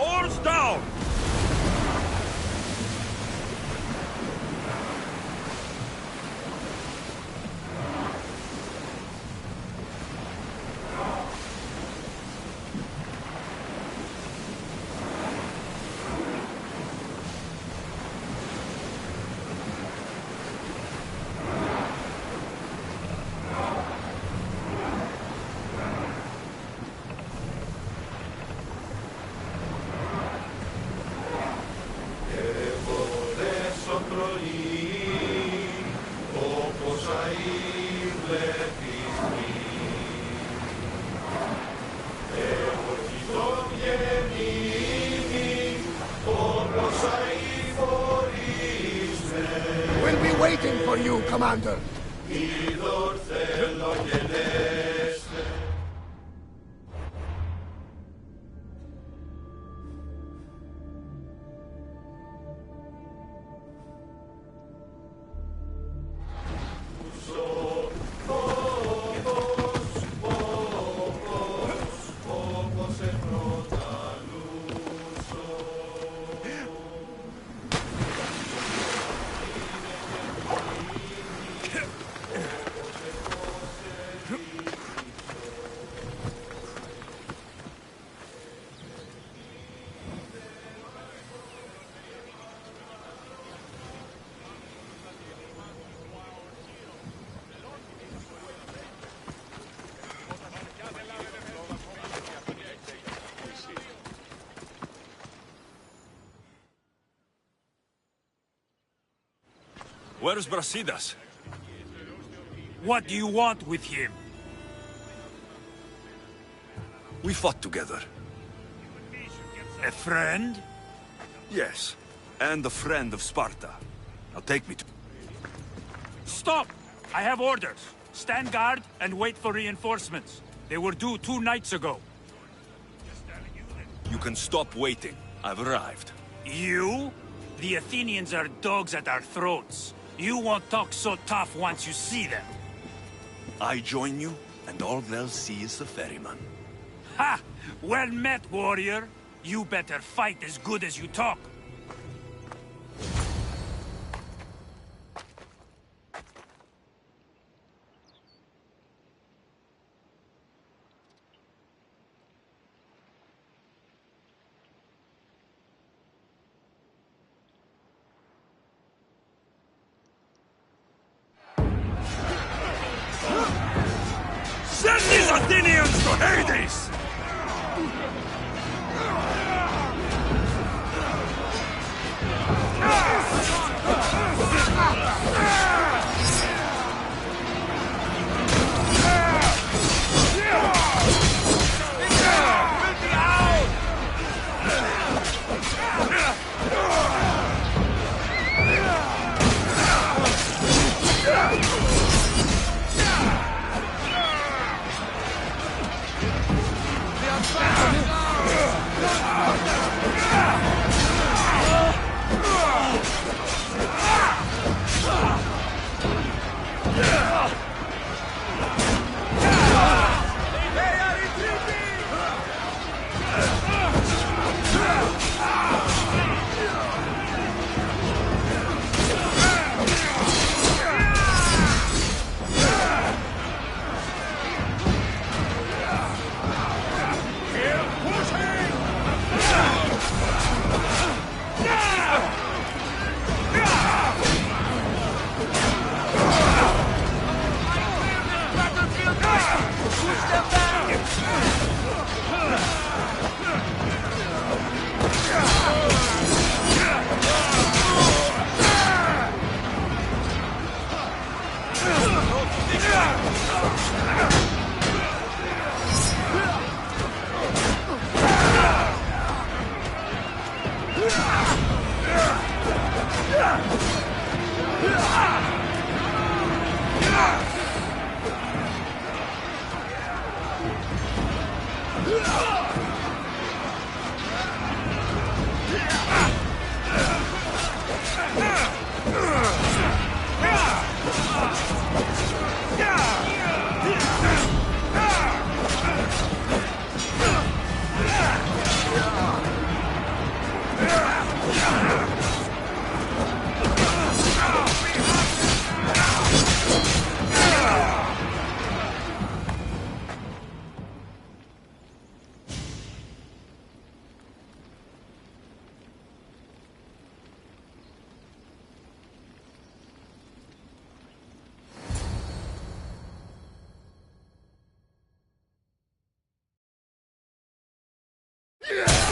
Oars down! Waiting for you, Commander. Where's Brasidas? What do you want with him? We fought together. A friend? Yes, and a friend of Sparta. Now take me to... Stop! I have orders. Stand guard and wait for reinforcements. They were due 2 nights ago. You can stop waiting. I've arrived. You? The Athenians are dogs at our throats. You won't talk so tough once you see them. I join you, and all they'll see is the ferryman. Ha! Well met, warrior. You better fight as good as you talk. Send these Athenians to Hades! Mercedes!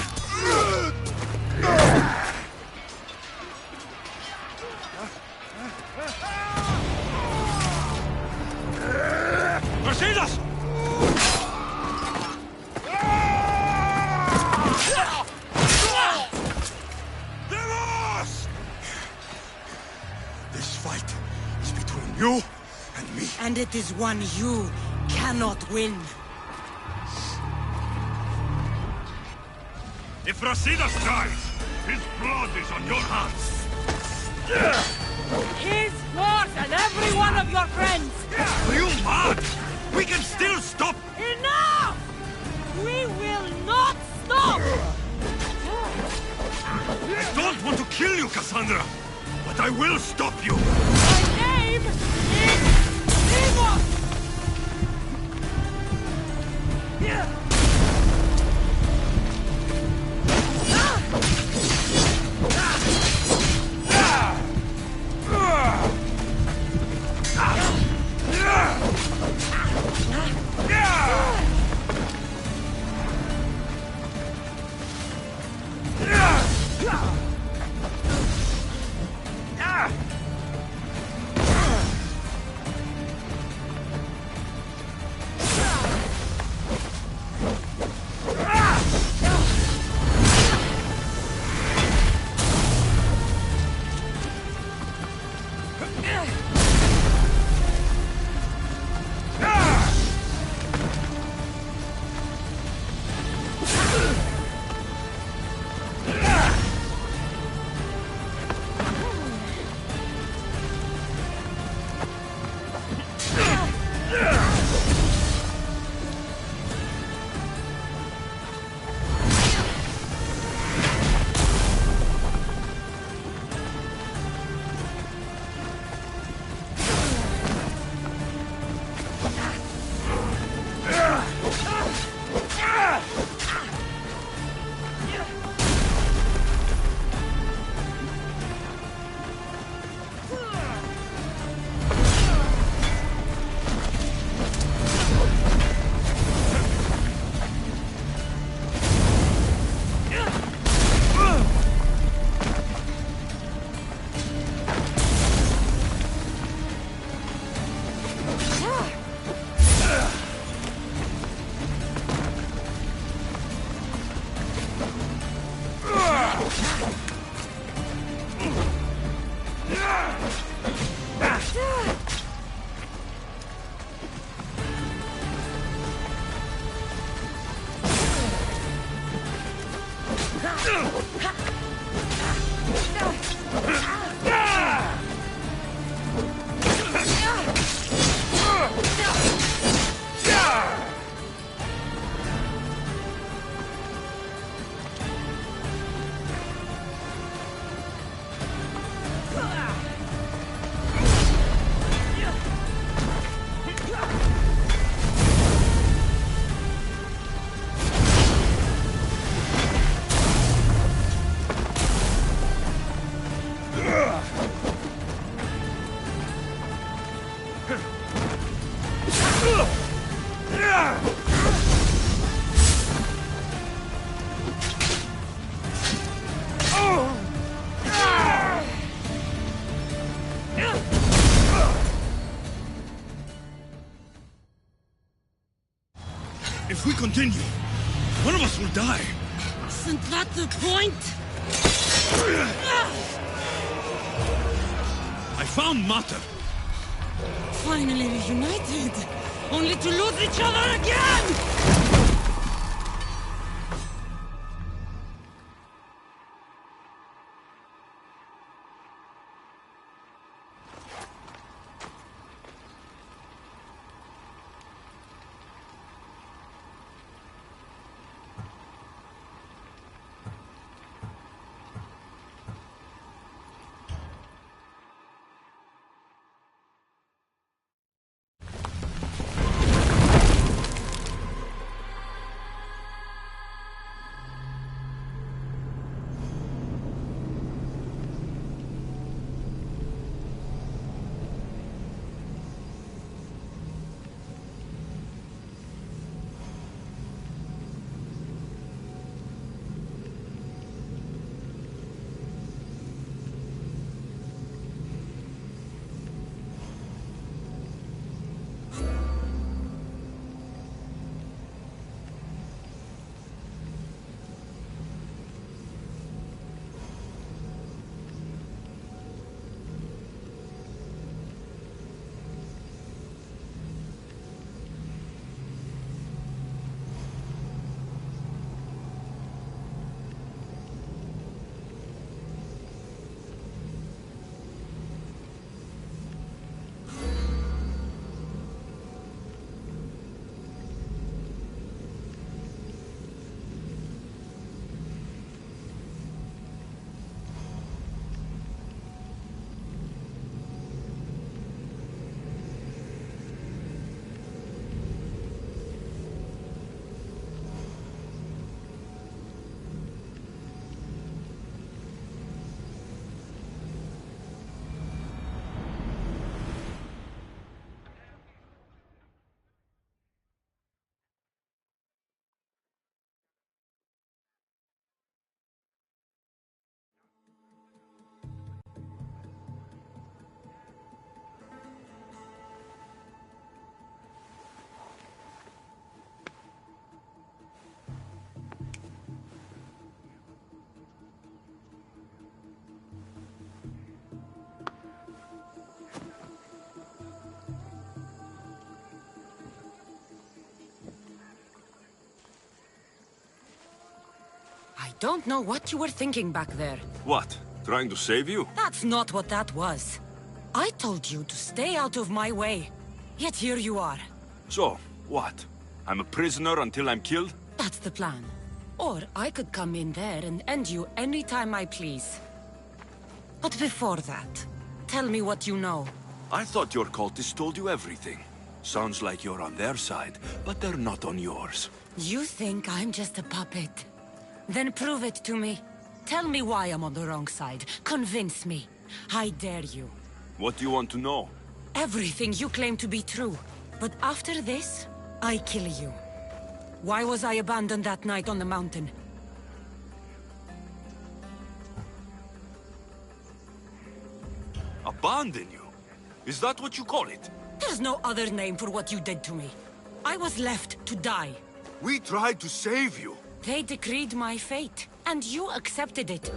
This fight is between you and me. And it is one you cannot win. If Brasidas dies, his blood is on your hands. His yours and every one of your friends! Are you mad? We can still stop! Enough! We will not stop! I don't want to kill you, Cassandra, but I will stop you! My name is Seguimos! If we continue, one of us will die. Isn't that the point? I found Mata. Finally reunited, only to lose each other again! don't know what you were thinking back there. What? Trying to save you? That's not what that was. I told you to stay out of my way. Yet here you are. So, what? I'm a prisoner until I'm killed? That's the plan. Or I could come in there and end you anytime I please. But before that, tell me what you know. I thought your cultists told you everything. Sounds like you're on their side, but they're not on yours. You think I'm just a puppet? Then prove it to me. Tell me why I'm on the wrong side. Convince me. I dare you. What do you want to know? Everything you claim to be true. But after this, I kill you. Why was I abandoned that night on the mountain? Abandon you? Is that what you call it? There's no other name for what you did to me. I was left to die. We tried to save you. They decreed my fate, and you accepted it.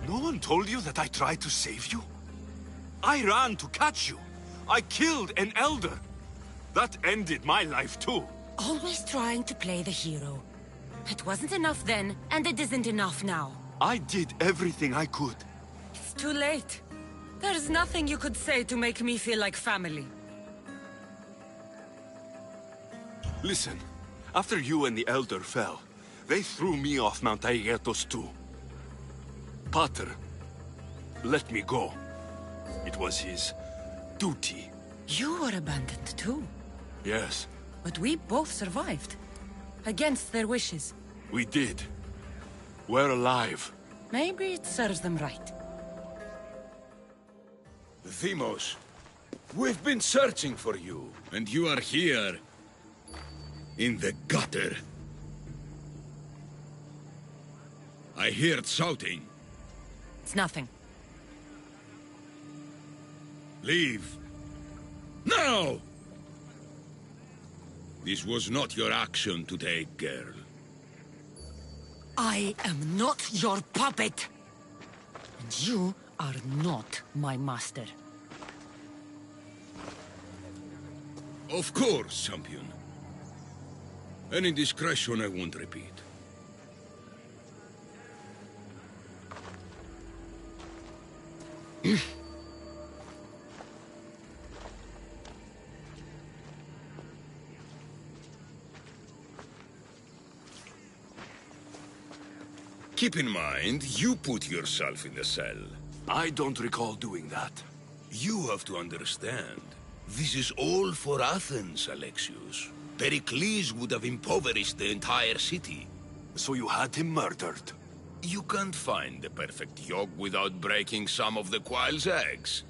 No one told you that I tried to save you? I ran to catch you. I killed an elder. That ended my life too. Always trying to play the hero. It wasn't enough then, and it isn't enough now. I did everything I could. It's too late. There's nothing you could say to make me feel like family. Listen, after you and the Elder fell, they threw me off Mount Aietos too. Pater let me go. It was his duty. You were abandoned too. Yes, But we both survived. Against their wishes. we did. We're alive. Maybe it serves them right. Themos, we've been searching for you, and you are here. In the gutter. I heard shouting. It's nothing. Leave. Now! This was not your action to take, girl. I am not your puppet. And you are not my master. Of course, champion. Any indiscretion I won't repeat. Keep in mind, you put yourself in the cell. I don't recall doing that. You have to understand. This is all for Athens, Alexios. Pericles would have impoverished the entire city. So you had him murdered. You can't find the perfect yolk without breaking some of the quail's eggs.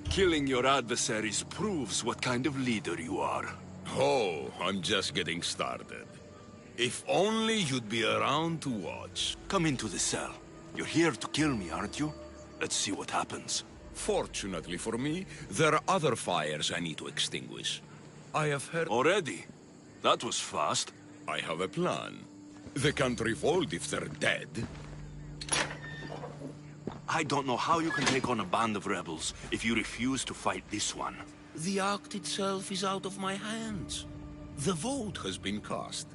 Killing your adversaries proves what kind of leader you are. Oh, I'm just getting started. If only you'd be around to watch. Come into the cell. You're here to kill me, aren't you? Let's see what happens. Fortunately for me, there are other fires I need to extinguish. I have heard... Already? That was fast. I have a plan. They can't revolt if they're dead. I don't know how you can take on a band of rebels if you refuse to fight this one. The act itself is out of my hands. The vote has been cast.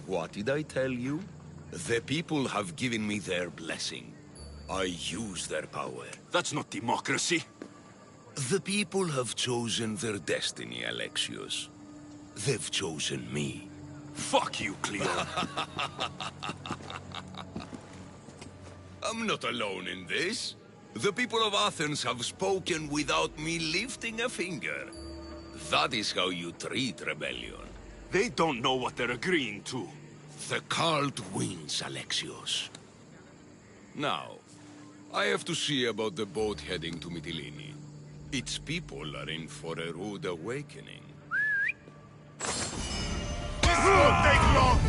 What did I tell you? The people have given me their blessing. I use their power. That's not democracy. The people have chosen their destiny, Alexios. They've chosen me. Fuck you, Cleo. I'm not alone in this. The people of Athens have spoken without me lifting a finger. That is how you treat rebellion. They don't know what they're agreeing to. The cult wins, Alexios. Now, I have to see about the boat heading to Mytilene. Its people are in for a rude awakening. This won't take long!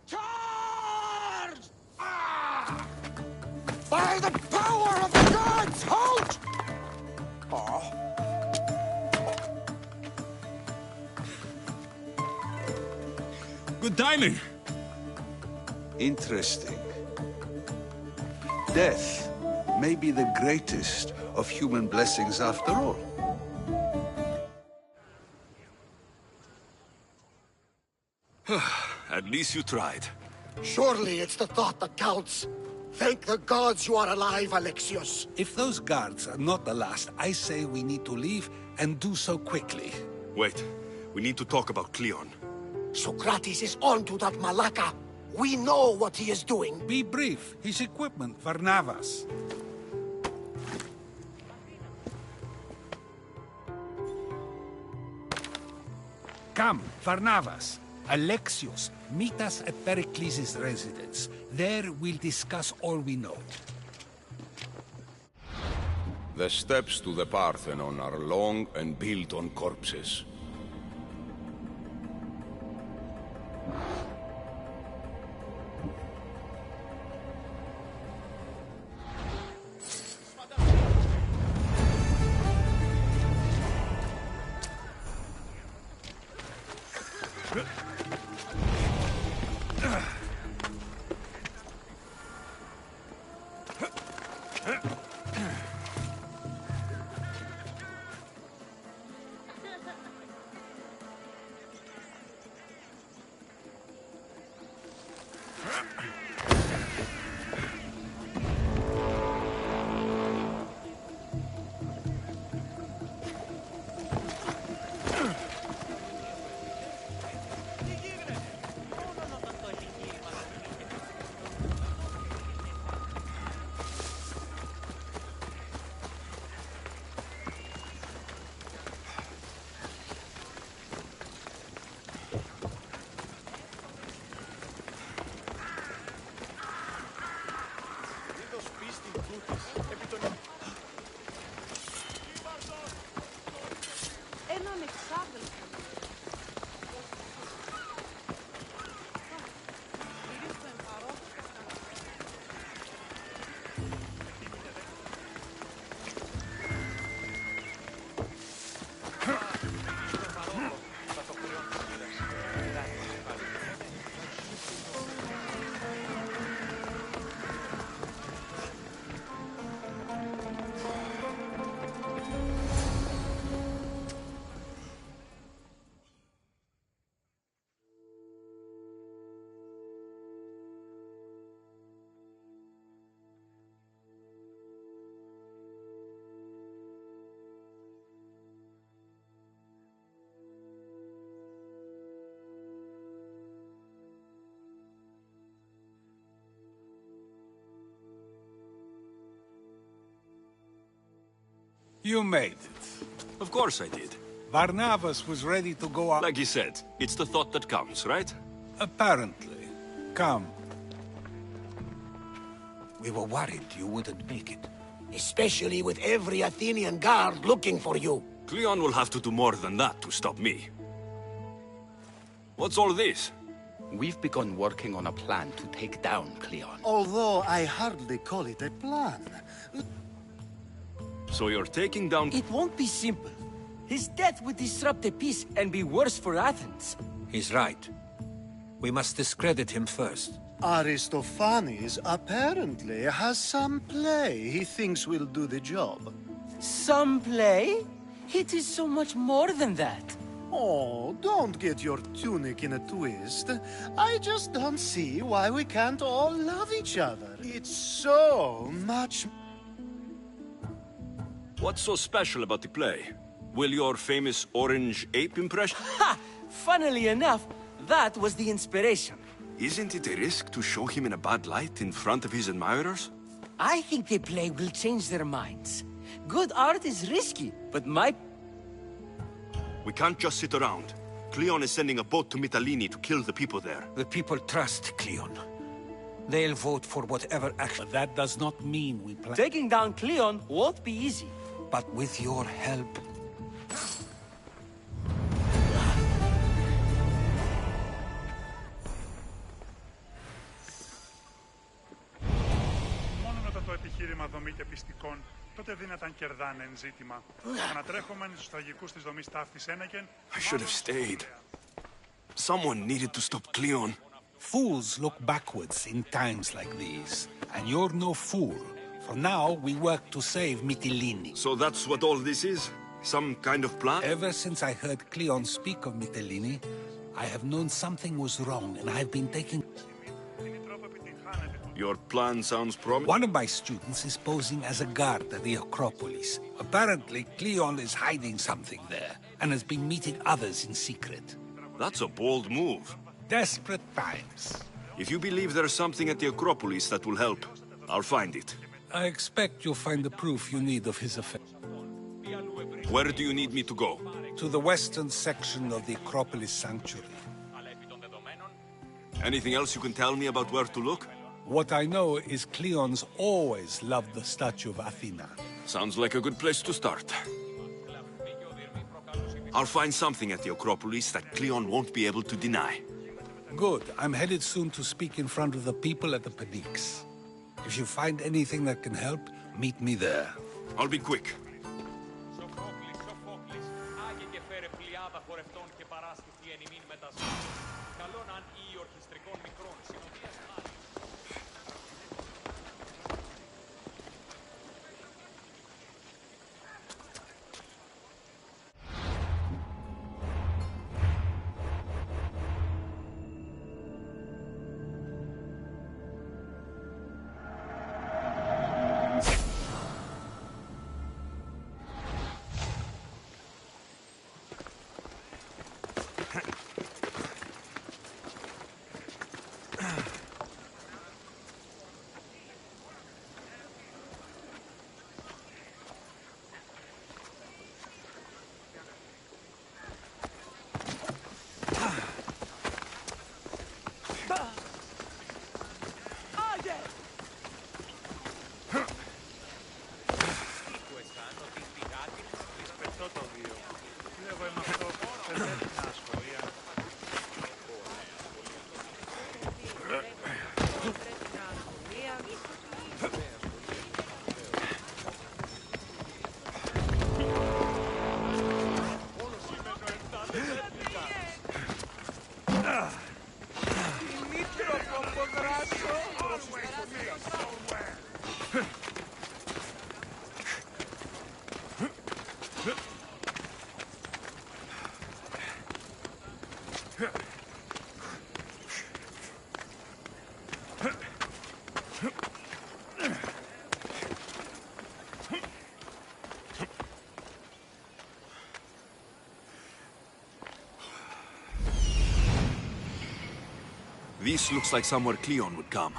Charge! Ah! By the power of the gods, halt! Good timing. Interesting. Death may be the greatest of human blessings after all. At least you tried. Surely it's the thought that counts. Thank the gods you are alive, Alexios. If those guards are not the last, I say we need to leave and do so quickly. Wait, we need to talk about Cleon. Socrates is on to that Malaka. We know what he is doing. Be brief. His equipment, Varnavas. Come, Varnavas. Alexios, meet us at Pericles' residence. There we'll discuss all we know. The steps to the Parthenon are long and built on corpses. You made it. Of course I did. Varnavas was ready to go out. Like you said, it's the thought that counts, right? Apparently. Come. We were worried you wouldn't make it. Especially with every Athenian guard looking for you. Cleon will have to do more than that to stop me. What's all this? We've begun working on a plan to take down Cleon. Although I hardly call it a plan. So you're taking down... It won't be simple. His death would disrupt the peace and be worse for Athens. He's right. We must discredit him first. Aristophanes apparently has some play he thinks will do the job. Some play? It is so much more than that. Oh, don't get your tunic in a twist. I just don't see why we can't all love each other. It's so much... What's so special about the play? Will your famous orange ape impression? Ha! Funnily enough, that was the inspiration. Isn't it a risk to show him in a bad light in front of his admirers? I think the play will change their minds. Good art is risky, but my... We can't just sit around. Cleon is sending a boat to Mytilene to kill the people there. The people trust Cleon. They'll vote for whatever action. But that does not mean we plan... Taking down Cleon won't be easy. But with your help... εγχείρημα δομή και πιστικών, τότε δύναταν κερδάνε εν ζήτημα. Ανατρέχομεν στους τραγικούς της δομής ταύτης ένεκεν... I should have stayed. Someone needed to stop Cleon. Fools look backwards in times like these, and you're no fool. For now, we work to save Mytilene. So that's what all this is? Some kind of plan? Ever since I heard Cleon speak of Mytilene, I have known something was wrong, and I've been taking... Your plan sounds promising. One of my students is posing as a guard at the Acropolis. Apparently, Cleon is hiding something there, and has been meeting others in secret. That's a bold move. Desperate times. If you believe there's something at the Acropolis that will help, I'll find it. I expect you'll find the proof you need of his affair. Where do you need me to go? To the western section of the Acropolis Sanctuary. Anything else you can tell me about where to look? What I know is Cleon's always loved the statue of Athena. Sounds like a good place to start. I'll find something at the Acropolis that Cleon won't be able to deny. Good. I'm headed soon to speak in front of the people at the Pnyx. If you find anything that can help, meet me there. I'll be quick. This looks like somewhere Cleon would come.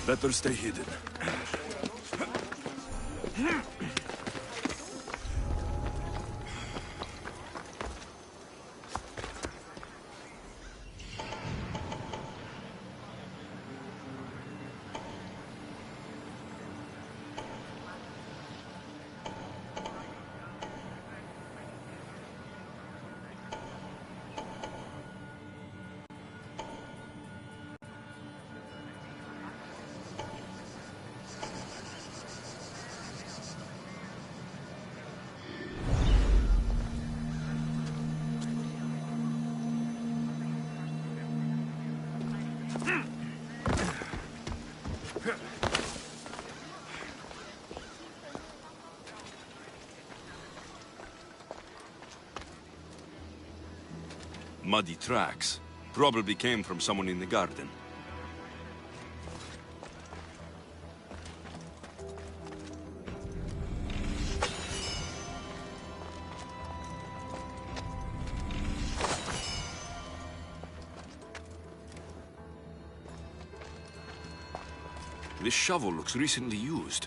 Better stay hidden. Muddy tracks. Probably came from someone in the garden. This shovel looks recently used.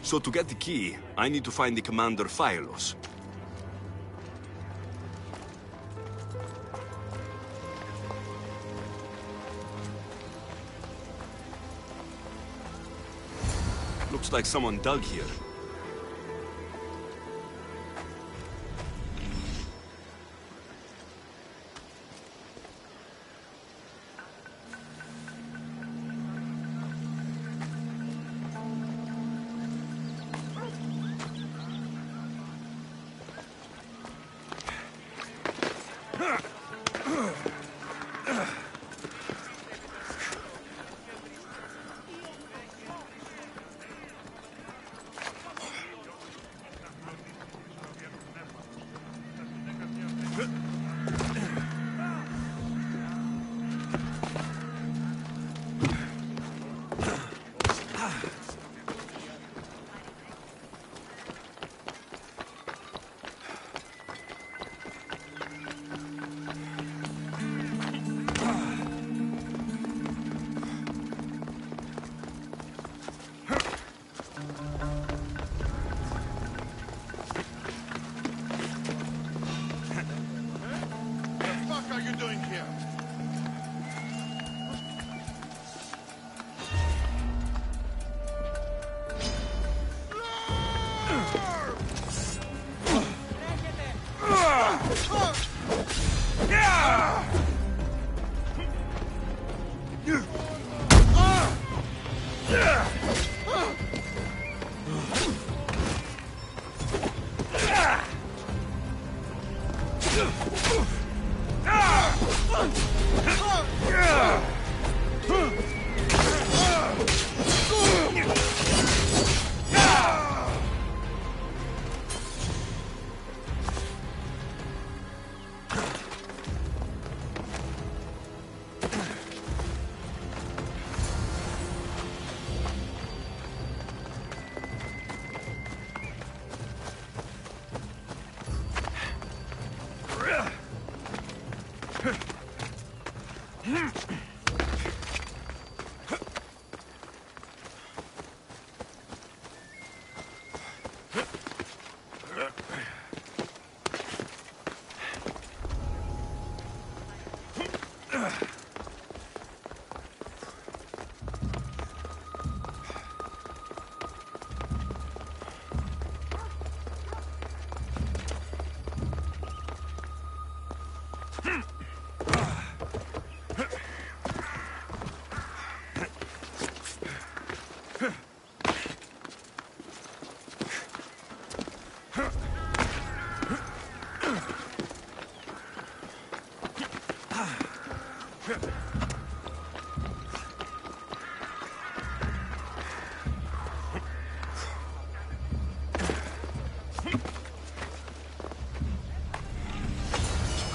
So to get the key, I need to find the commander Phylos. Looks like someone dug here.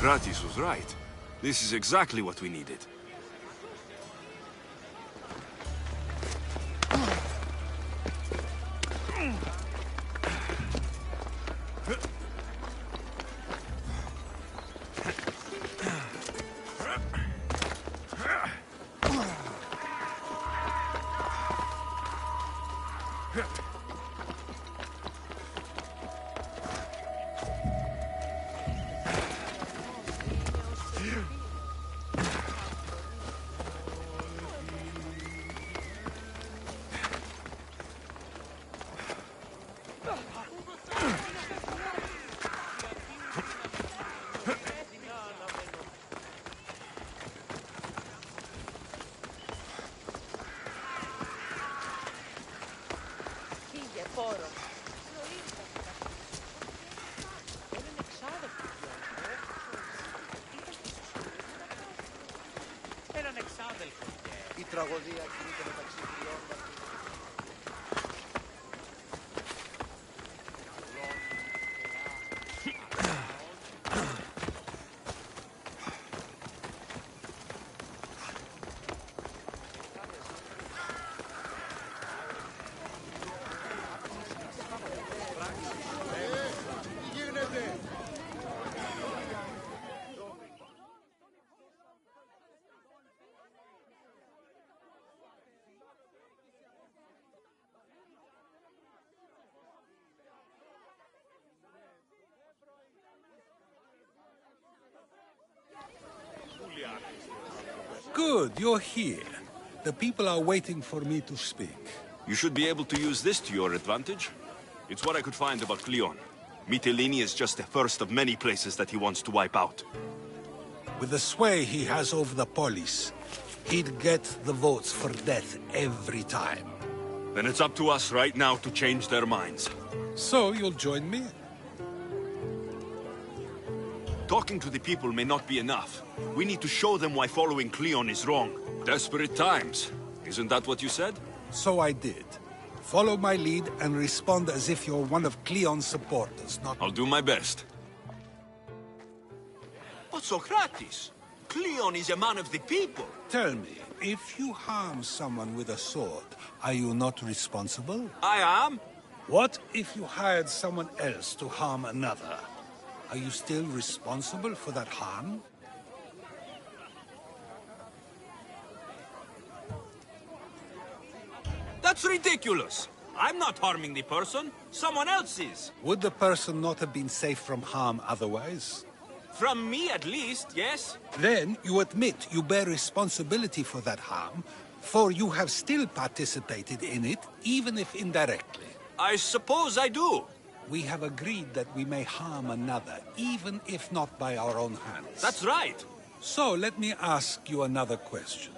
Kratos was right. This is exactly what we needed. Η τραγωδία κινείται μεταξύ τριών. Good, you're here. The people are waiting for me to speak. You should be able to use this to your advantage. It's what I could find about Cleon. Mytilene is just the first of many places that he wants to wipe out. With the sway he has over the polis, he'd get the votes for death every time. Then it's up to us right now to change their minds. So you'll join me? Talking to the people may not be enough. We need to show them why following Cleon is wrong. Desperate times. Isn't that what you said? So I did. Follow my lead and respond as if you're one of Cleon's supporters, not... I'll do my best. But Socrates, Cleon is a man of the people. Tell me, if you harm someone with a sword, are you not responsible? I am. What if you hired someone else to harm another? Are you still responsible for that harm? That's ridiculous. I'm not harming the person. Someone else is. Would the person not have been safe from harm otherwise? From me, at least, yes. Then you admit you bear responsibility for that harm, for you have still participated in it, even if indirectly. I suppose I do. We have agreed that we may harm another, even if not by our own hands. That's right. So let me ask you another question.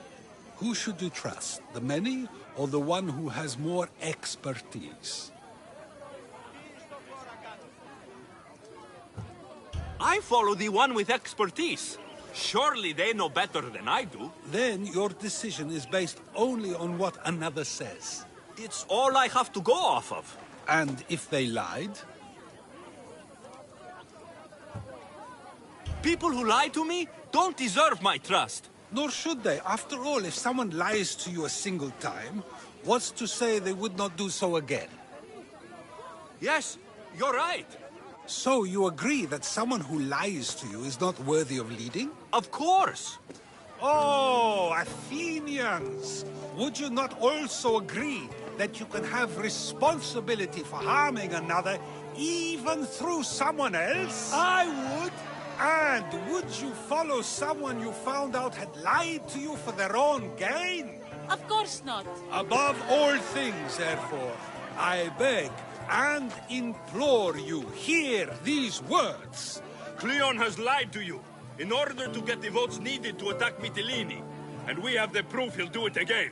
Who should you trust, the many or the one who has more expertise? I follow the one with expertise. Surely they know better than I do. Then your decision is based only on what another says. It's all I have to go off of. And if they lied? People who lie to me don't deserve my trust. Nor should they. After all, if someone lies to you a single time, what's to say they would not do so again? Yes, you're right. So you agree that someone who lies to you is not worthy of leading? Of course. Oh, Athenians! Would you not also agree that you can have responsibility for harming another even through someone else? I would. And would you follow someone you found out had lied to you for their own gain? Of course not. Above all things, therefore, I beg and implore you, hear these words. Cleon has lied to you in order to get the votes needed to attack Mytilene. And we have the proof he'll do it again.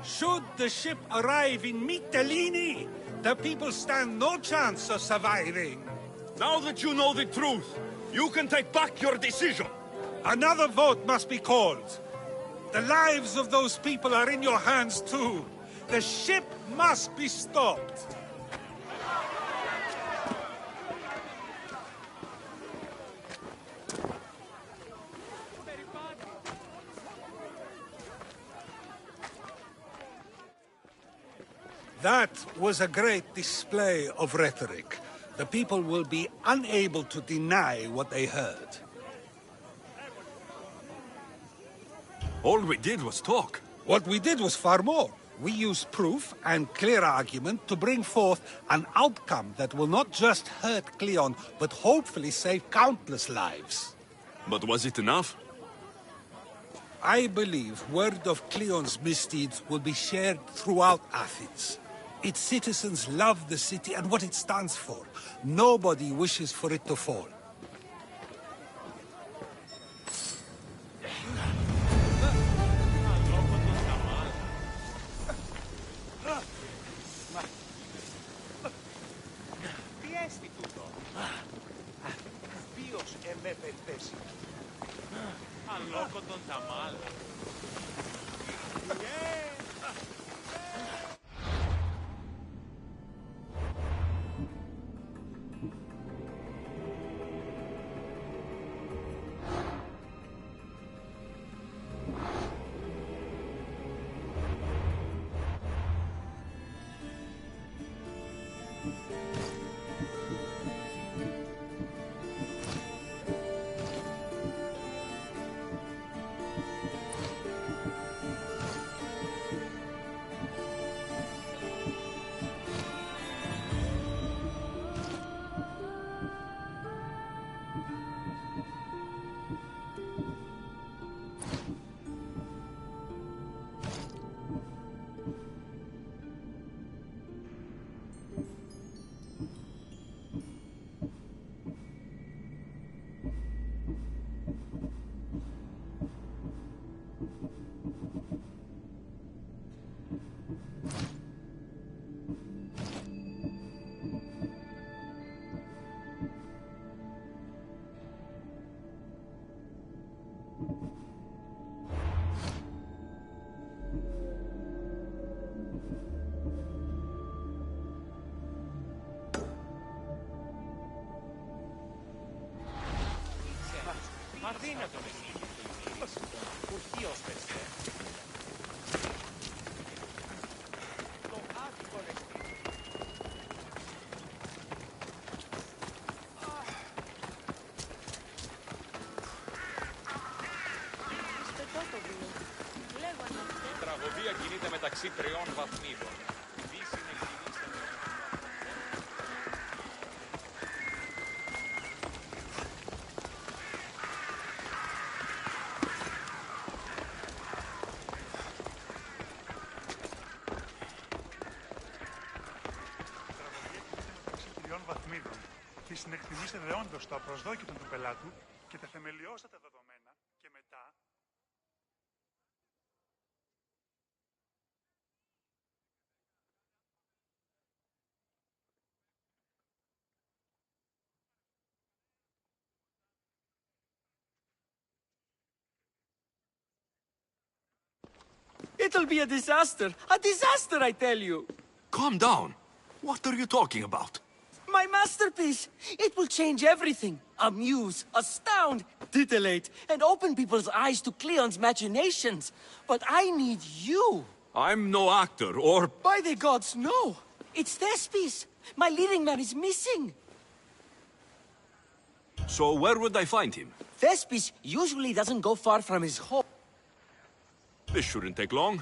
Should the ship arrive in Mytilene, the people stand no chance of surviving. Now that you know the truth, you can take back your decision. Another vote must be called. The lives of those people are in your hands too. The ship must be stopped. That was a great display of rhetoric. The people will be unable to deny what they heard. All we did was talk. What we did was far more. We used proof and clear argument to bring forth an outcome that will not just hurt Cleon, but hopefully save countless lives. But was it enough? I believe word of Cleon's misdeeds will be shared throughout Athens. Its citizens love the city and what it stands for. Nobody wishes for it to fall. Τραγωδία κινείται μεταξύ τριών βαθμίδων. Και συνεκτιμήσε δεόντως το απροσδόκητο του πελάτου και τα θεμελιώστατα δεδομένα και μετά... It'll be a disaster! A disaster, I tell you! Calm down. What are you talking about? My masterpiece! It will change everything. Amuse, astound, titillate, and open people's eyes to Cleon's machinations. But I need you! I'm no actor, or... By the gods, no! It's Thespis! My leading man is missing! So where would I find him? Thespis usually doesn't go far from his home. This shouldn't take long.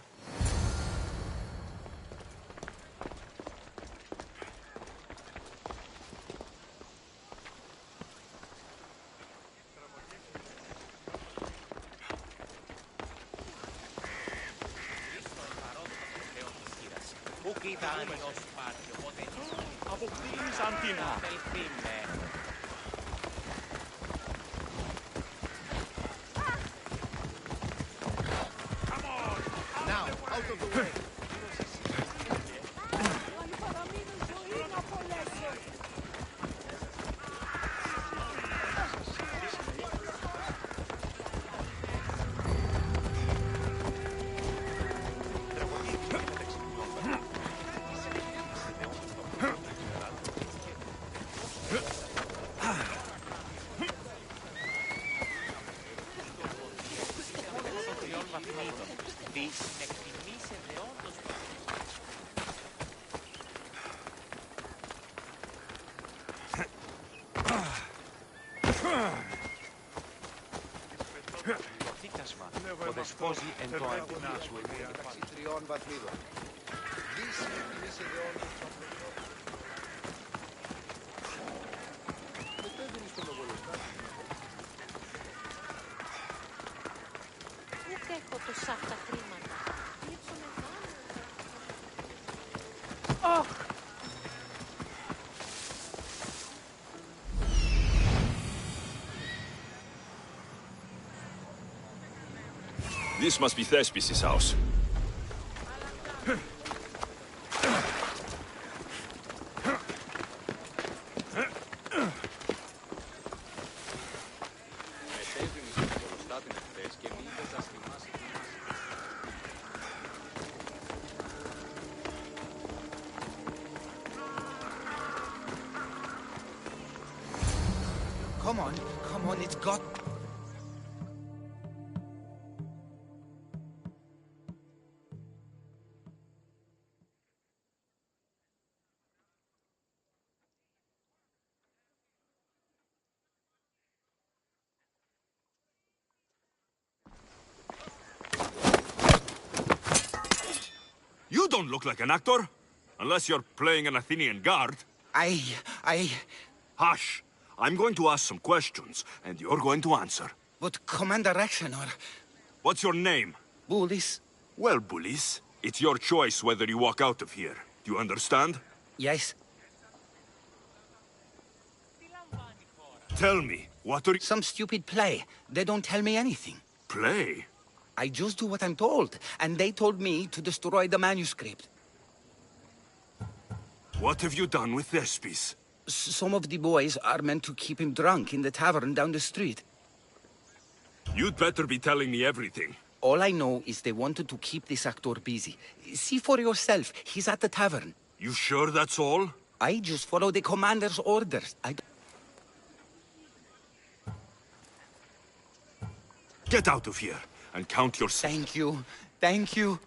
Now, out of the way. Δεσπόζει εν το αντίον σου μεταξύ τριών βαθμίδων. Δύση τιμής ιδεών. Μετέβαινε στον οβολοστά. Πού έχω τόσα αυτά χρήματα. Λείψω μεγάλο. This must be Thespis' house. Come on, it's got... You don't look like an actor. Unless you're playing an Athenian guard. Hush! I'm going to ask some questions, and you're going to answer. But Commander Rexenor... What's your name? Bullis. Well, Bullis, it's your choice whether you walk out of here. Do you understand? Yes. Tell me, what are you... Some stupid play. They don't tell me anything. Play? I just do what I'm told, and they told me to destroy the manuscript. What have you done with Thespis? Some of the boys are meant to keep him drunk in the tavern down the street. You'd better be telling me everything. All I know is they wanted to keep this actor busy. See for yourself, he's at the tavern. You sure that's all? I just follow the commander's orders. Get out of here and count your... Thank you. Thank you.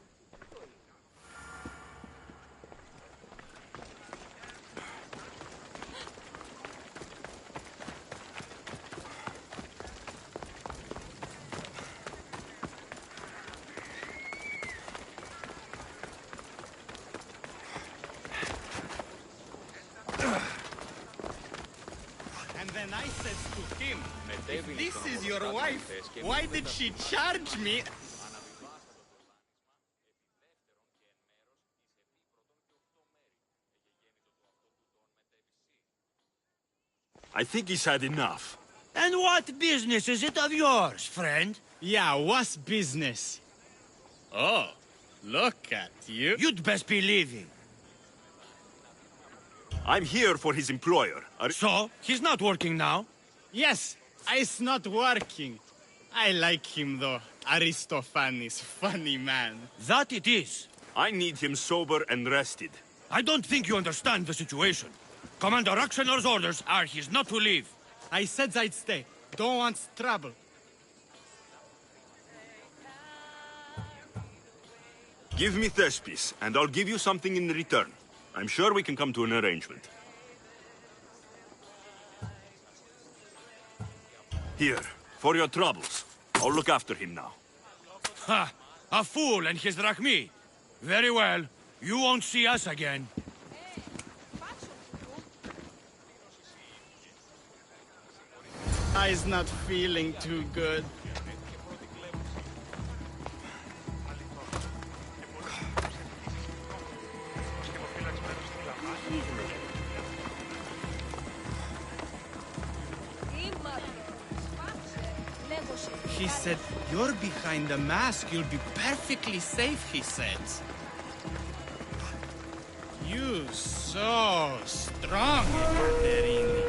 And then I said to him, if this is your wife, why did she charge me? I think he's had enough. And what business is it of yours, friend? Yeah, what's business? Oh, look at you. You'd best be leaving. I'm here for his employer. So? He's not working now? Yes, it's not working. I like him though. Aristophanes, funny man. That it is. I need him sober and rested. I don't think you understand the situation. Commander Aksenor's orders are he's not to leave. I said I'd stay. Don't want trouble. Give me Thespis, and I'll give you something in return. I'm sure we can come to an arrangement. Here, for your troubles. I'll look after him now. Ha! A fool and his drachmi. Very well. You won't see us again. I's not feeling too good. He said, you're behind the mask, you'll be perfectly safe, he said. You so strong, Katerini.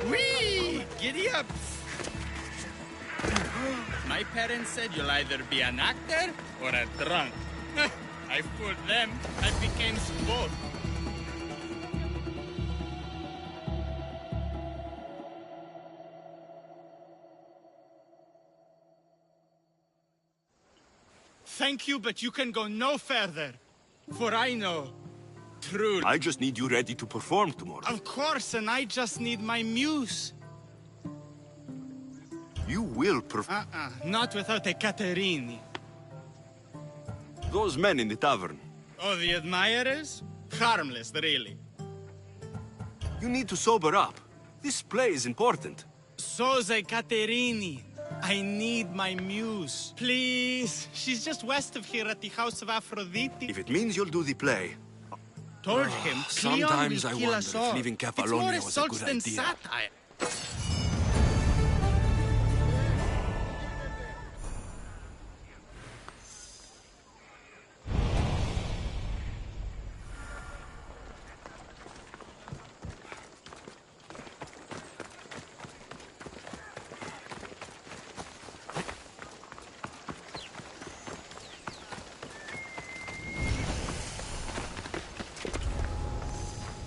Whee! Giddy up! My parents said you'll either be an actor or a drunk. I fooled them. I became both. Thank you, but you can go no further. For I know, truly. I just need you ready to perform tomorrow. Of course, and I just need my muse. You will perform. Not without a Caterini. Those men in the tavern. Oh, the admirers? Harmless, really. You need to sober up. This play is important. So's a Caterini. I need my muse. Please. She's just west of here at the House of Aphrodite. If it means you'll do the play. Told him, sometimes I Cleon will kill wonder us if all. leaving It's more Kefalonia was a assault good than idea. satire.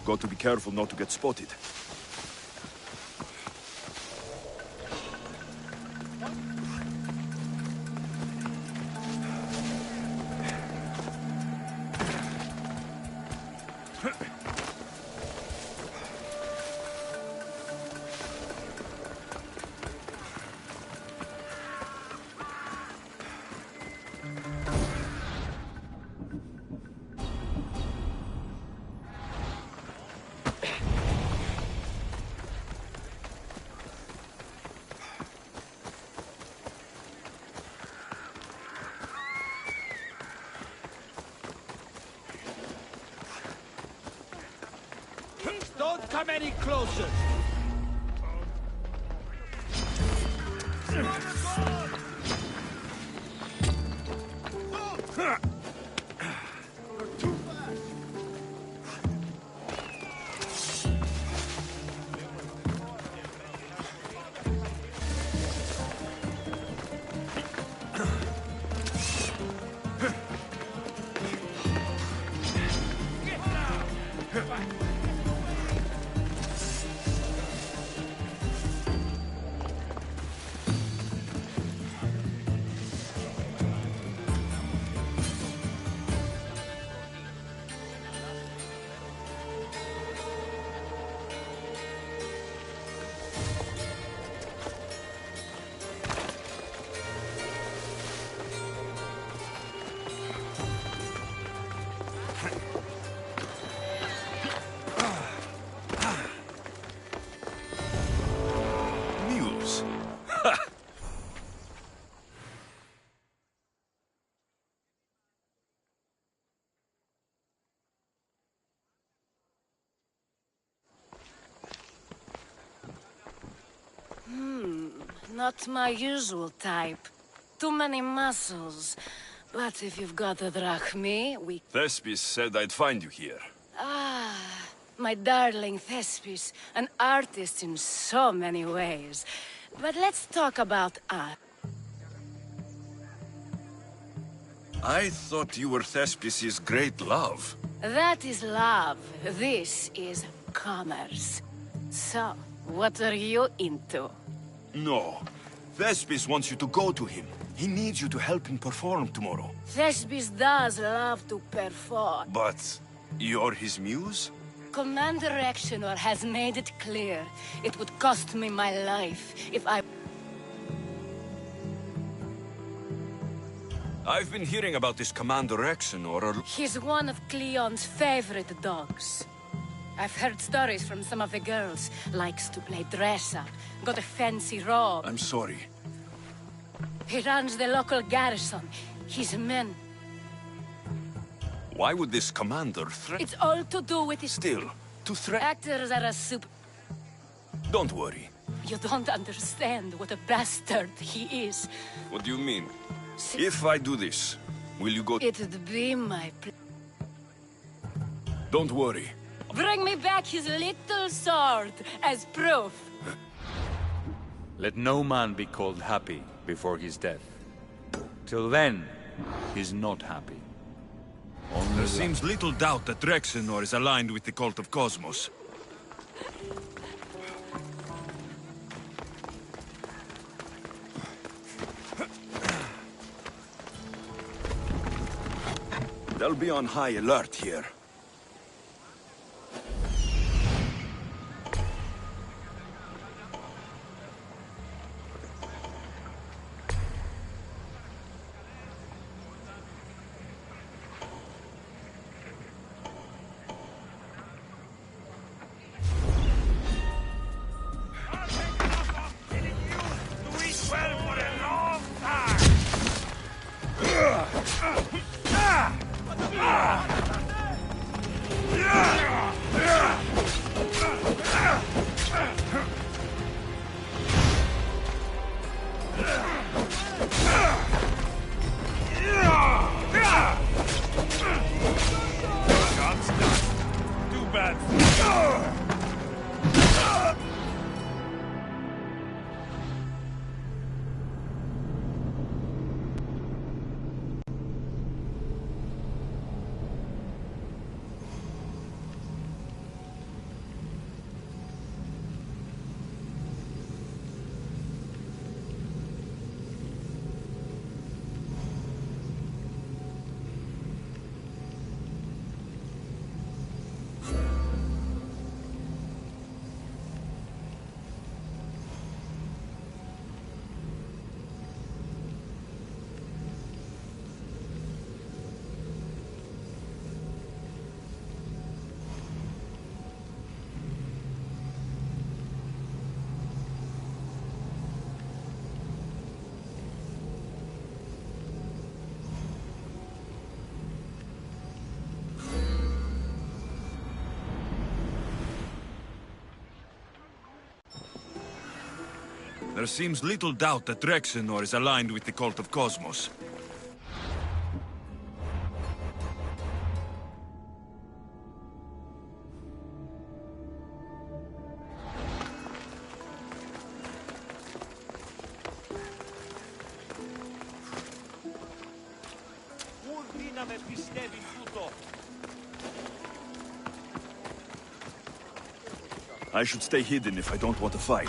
Got to be careful not to get spotted. Don't come any closer. Not my usual type. Too many muscles. But if you've got a drachmi, we... Thespis said I'd find you here. Ah, my darling Thespis. An artist in so many ways. But let's talk about art. I thought you were Thespis' great love. That is love. This is commerce. So, what are you into? No. Thespis wants you to go to him. He needs you to help him perform tomorrow. Thespis does love to perform. But you're his muse? Commander Exenor has made it clear. It would cost me my life if I... I've been hearing about this Commander Exenor. He's one of Cleon's favorite dogs. I've heard stories from some of the girls. Likes to play dress-up. Got a fancy robe. I'm sorry. He runs the local garrison. His men. Why would this commander threaten? It's all to do with his... Still, to threaten... Actors are a soup... Don't worry. You don't understand what a bastard he is. What do you mean? If I do this, will you go... It'd be my... Don't worry. Bring me back his little sword as proof. Let no man be called happy before his death. Till then, he's not happy. There seems little doubt that Rexenor is aligned with the cult of Cosmos. They'll be on high alert here. There seems little doubt that Rexenor is aligned with the cult of Cosmos. I should stay hidden if I don't want to fight.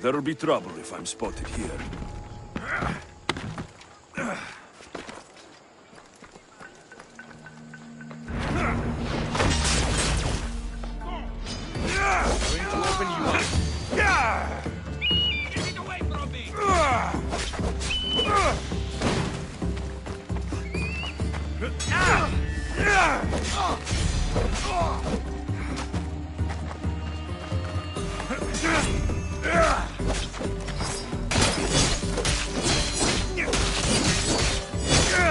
There'll be trouble if I'm spotted here. Going to open you up. Get it away from me!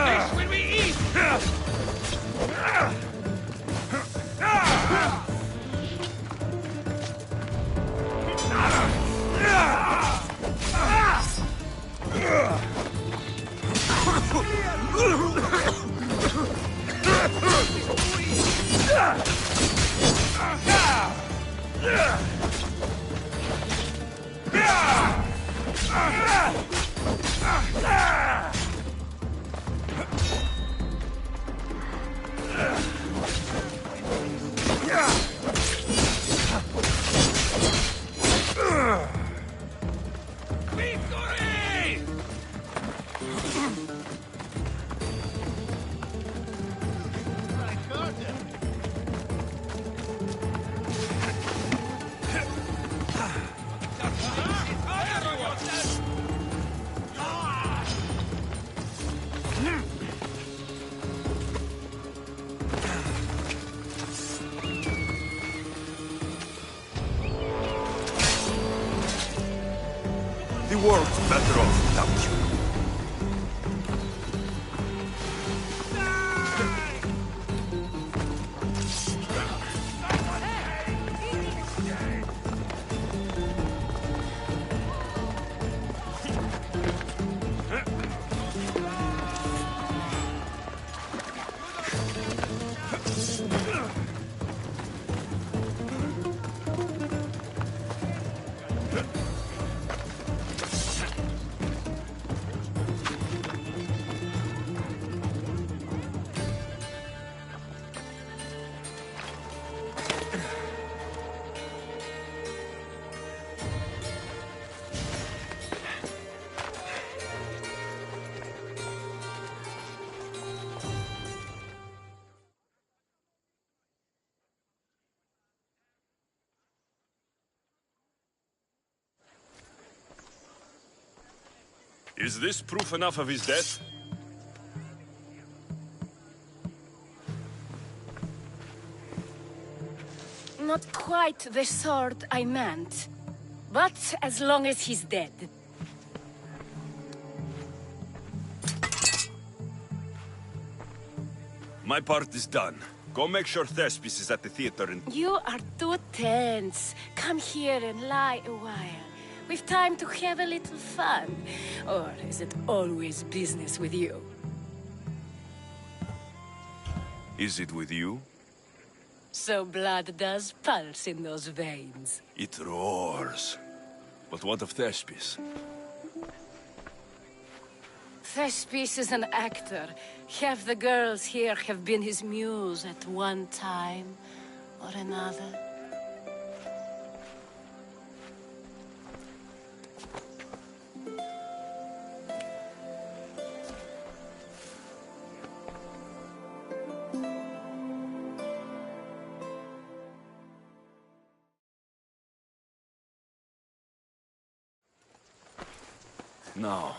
This will be easy! The world's better off without you. Is this proof enough of his death? Not quite the sort I meant. But as long as he's dead. My part is done. Go make sure Thespis is at the theater and... You are too tense. Come here and lie a while. We've time to have a little fun. Or is it always business with you? Is it with you? So blood does pulse in those veins. It roars. But what of Thespis? Thespis is an actor. Half the girls here have been his muse at one time or another. Now,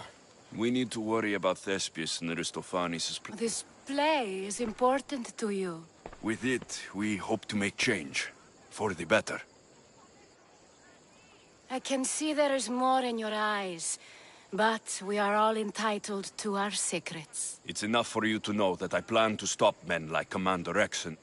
we need to worry about Thespis and Aristophanes' plan. This play is important to you. With it, we hope to make change. For the better. I can see there is more in your eyes. But we are all entitled to our secrets. It's enough for you to know that I plan to stop men like Commander X and...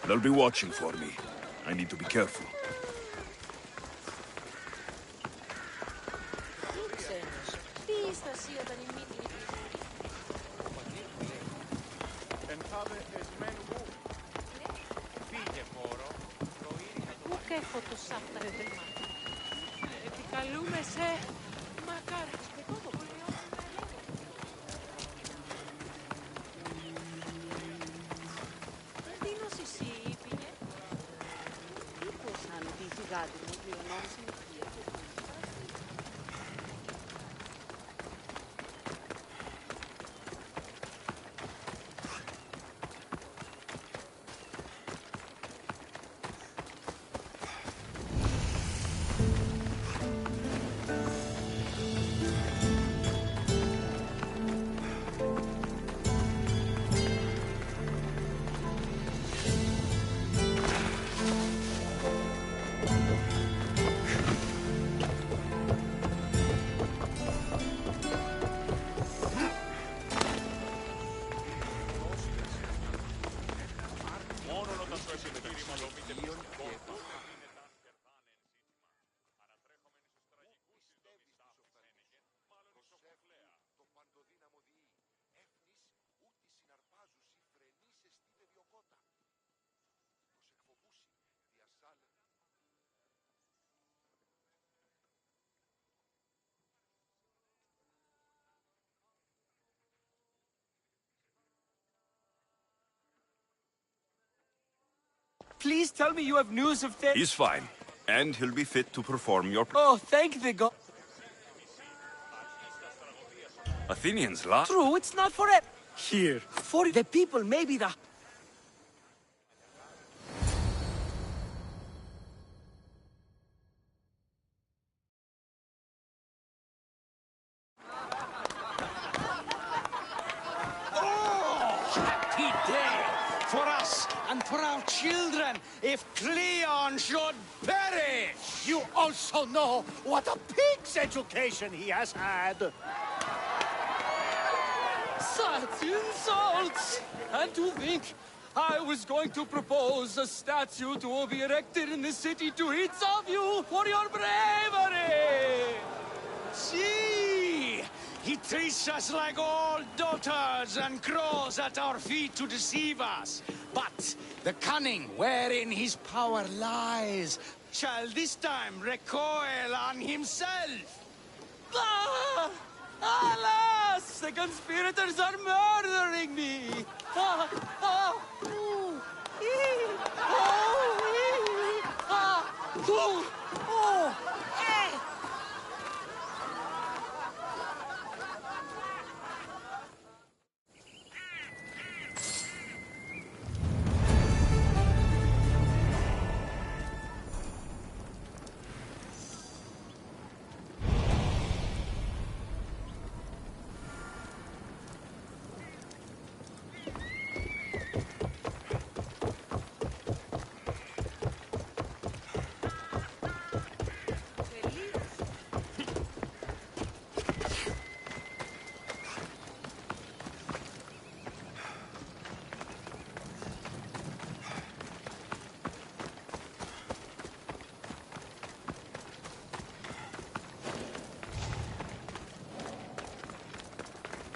They'll be watching for me. I need to be careful. Please tell me you have news of the... He's fine, and he'll be fit to perform your... Oh, thank the god. Athenians, la? True, it's not for it. Here, for the people, maybe the... Happy day for us and for our children if Cleon should perish! You also know what a pig's education he has had. Such insults! And to think I was going to propose a statue to be erected in the city to each of you for your bravery! See! He treats us like all daughters and crows at our feet to deceive us. But the cunning wherein his power lies shall this time recoil on himself. Ah! Alas! The conspirators are murdering me! Ah! Ah! Ooh! Ee! Oh! Ee! Ah! Ooh! Oh! Eh!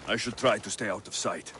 I should try to stay out of sight.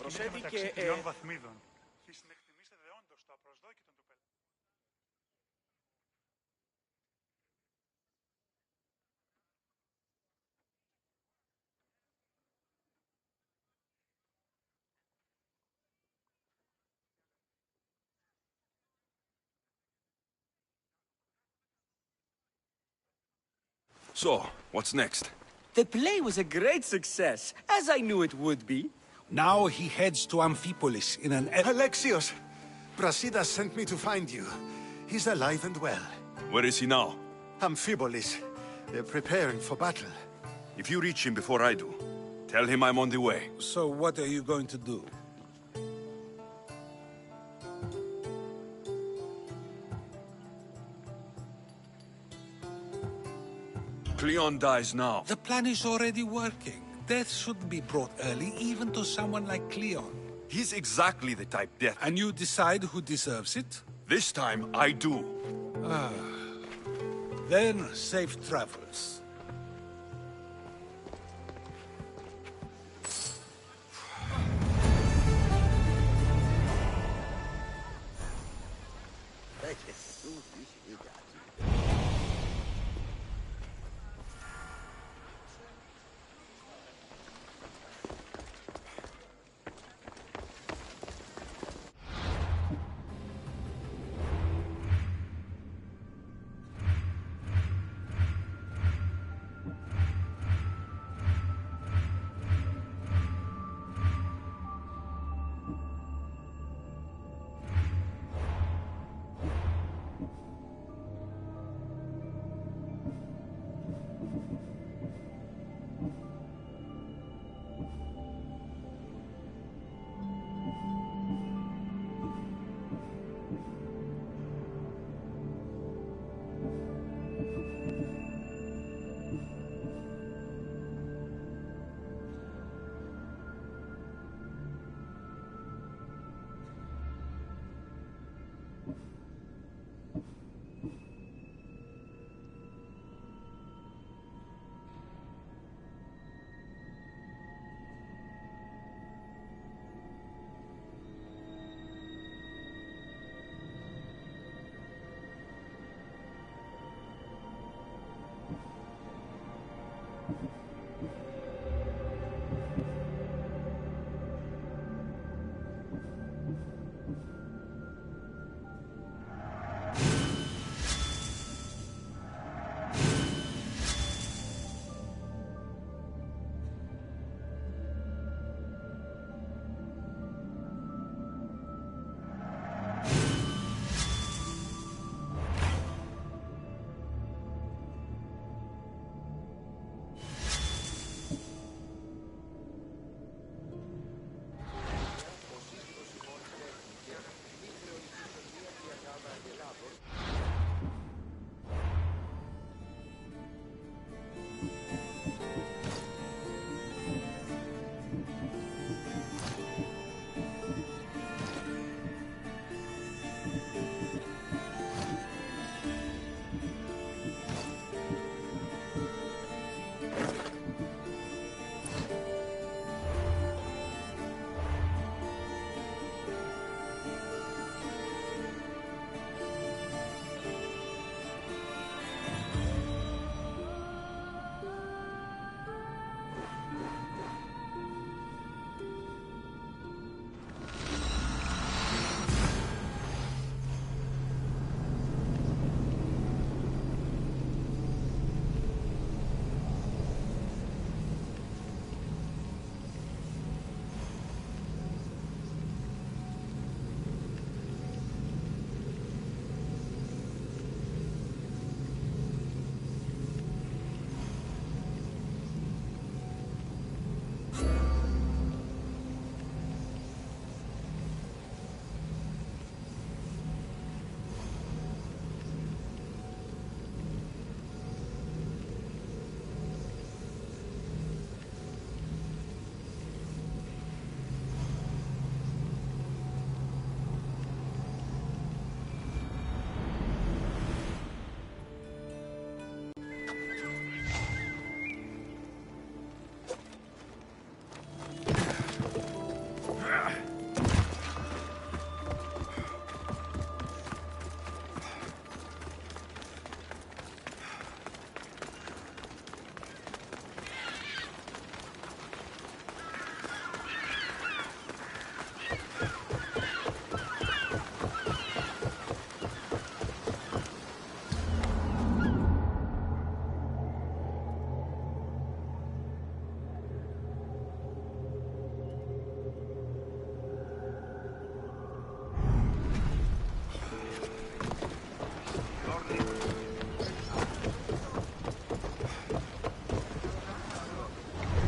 Προσέδει μεταξύ τριών βαθμίδων. Συνεκτιμήστε δεόντως το απροσδόκητο του πελάτη. So, what's next? The play was a great success, as I knew it would be. Now he heads to Amphipolis in an... Alexios! Brasidas sent me to find you. He's alive and well. Where is he now? Amphipolis. They're preparing for battle. If you reach him before I do, tell him I'm on the way. So what are you going to do? Cleon dies now. The plan is already working. Death shouldn't be brought early, even to someone like Cleon. He's exactly the type death... And you decide who deserves it? This time, I do. Ah. Then, safe travels.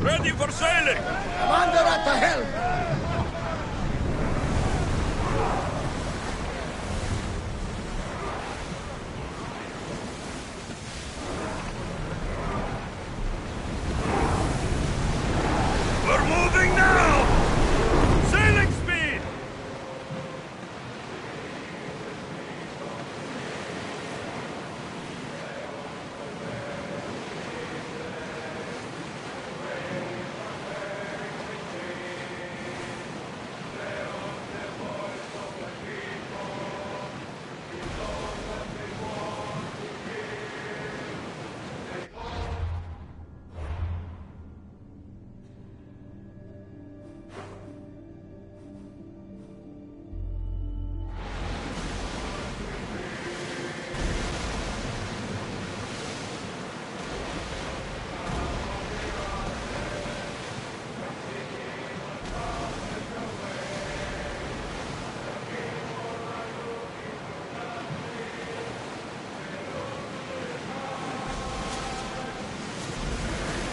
Ready for sailing! Commander at the helm! We're moving now! Sailing speed!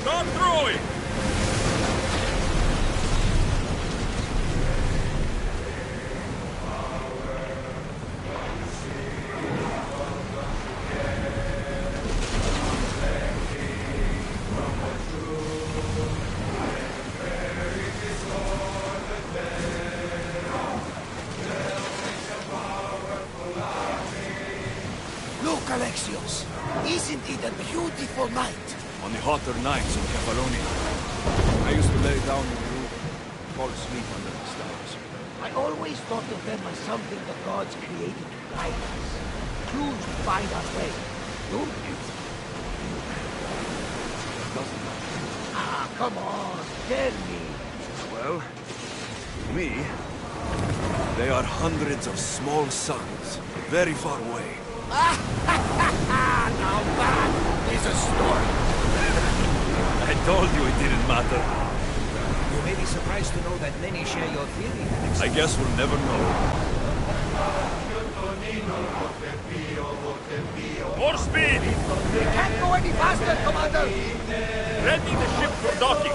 Stop throwing! Look, Alexios. Isn't it a beautiful night? On the hotter nights in Kefalonia, I used to lay down in the room, fall asleep under the stars. I always thought of them as something the gods created to guide us. Clues to find our way, don't you? Ah, come on, tell me. Well, to me, they are hundreds of small suns, very far away. Now that is a story. I told you it didn't matter. You may be surprised to know that many share your theory. I guess we'll never know. More speed! We can't go any faster, Commander! Ready the ship for docking!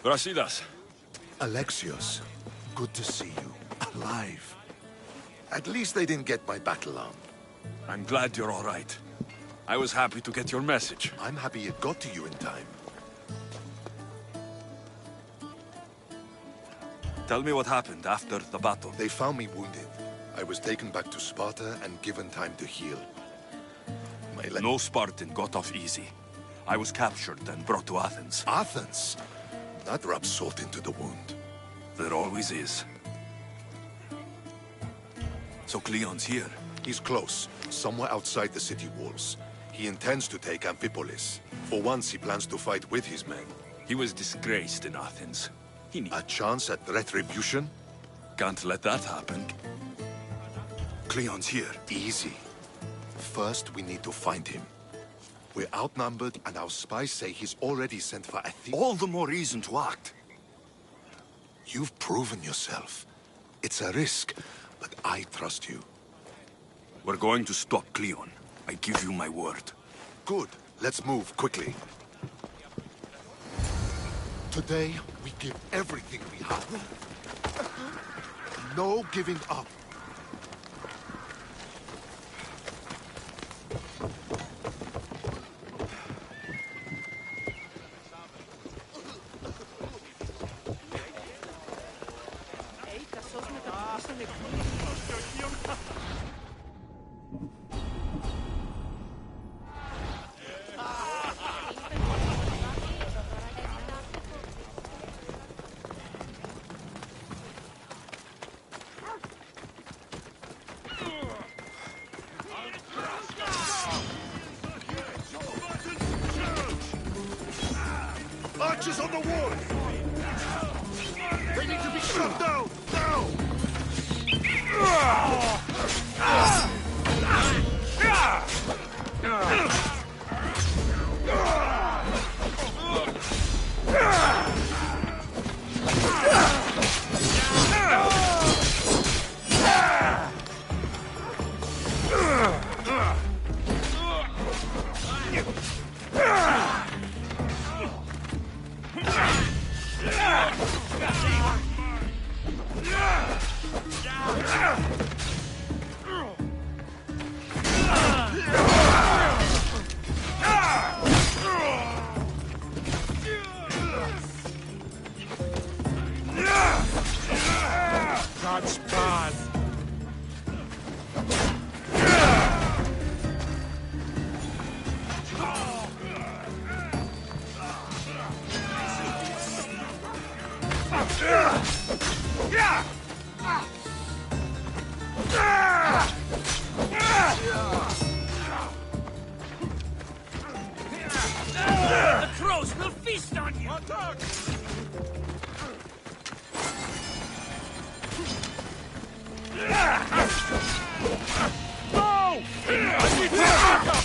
Brasidas. Alexios, good to see you. Alive. At least they didn't get my battle arm. I'm glad you're all right. I was happy to get your message. I'm happy it got to you in time. Tell me what happened after the battle. They found me wounded. I was taken back to Sparta and given time to heal. No Spartan got off easy. I was captured and brought to Athens. Athens? That rubs salt into the wound. There always is. So Cleon's here? He's close, somewhere outside the city walls. He intends to take Amphipolis. For once, he plans to fight with his men. He was disgraced in Athens. A chance at retribution? Can't let that happen. Cleon's here. Easy. First, we need to find him. We're outnumbered, and our spies say he's already sent for Athens. All the more reason to act. You've proven yourself. It's a risk, but I trust you. We're going to stop Cleon. I give you my word. Good. Let's move quickly. Today, we give everything we have. No giving up. archers on the wall! They need to be shut down, now! God's path. The crows will feast on you! No! I need backup!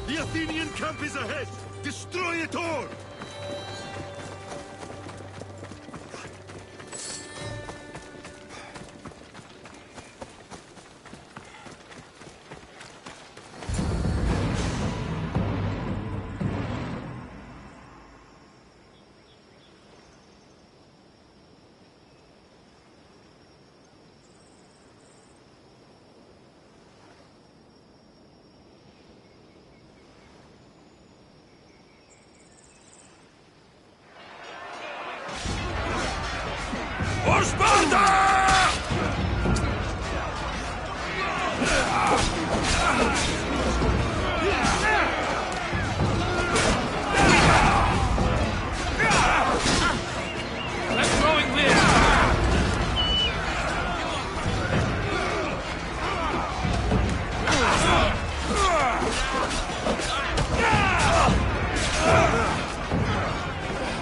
The Athenian camp is ahead! Destroy it all! For Sparta! Let's going clear!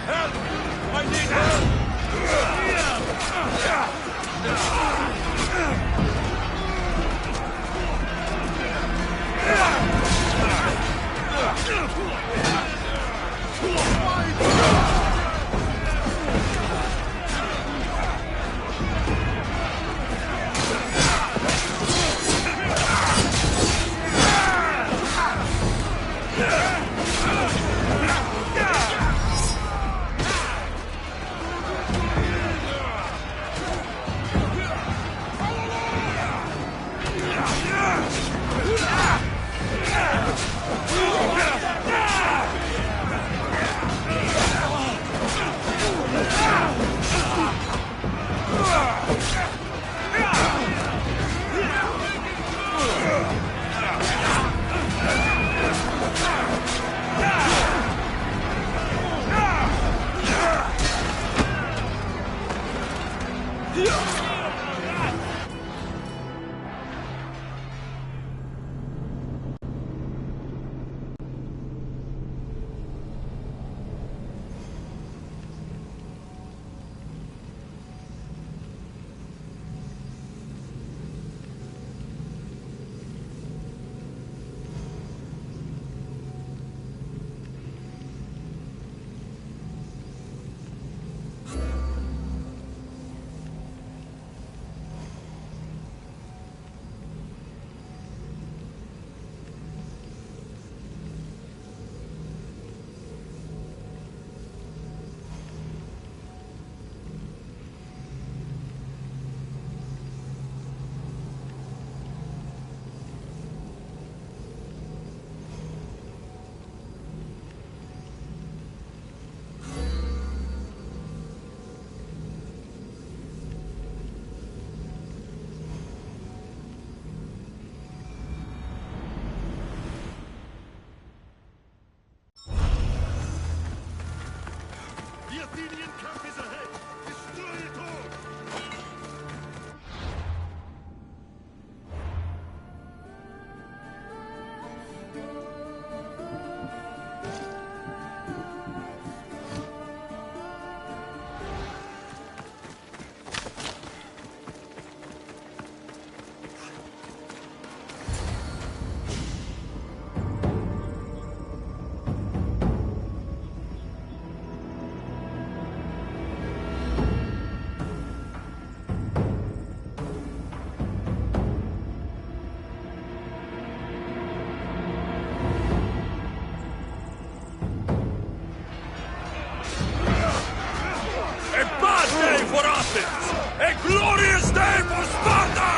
Help! I need help! For Athens! A glorious day for Sparta!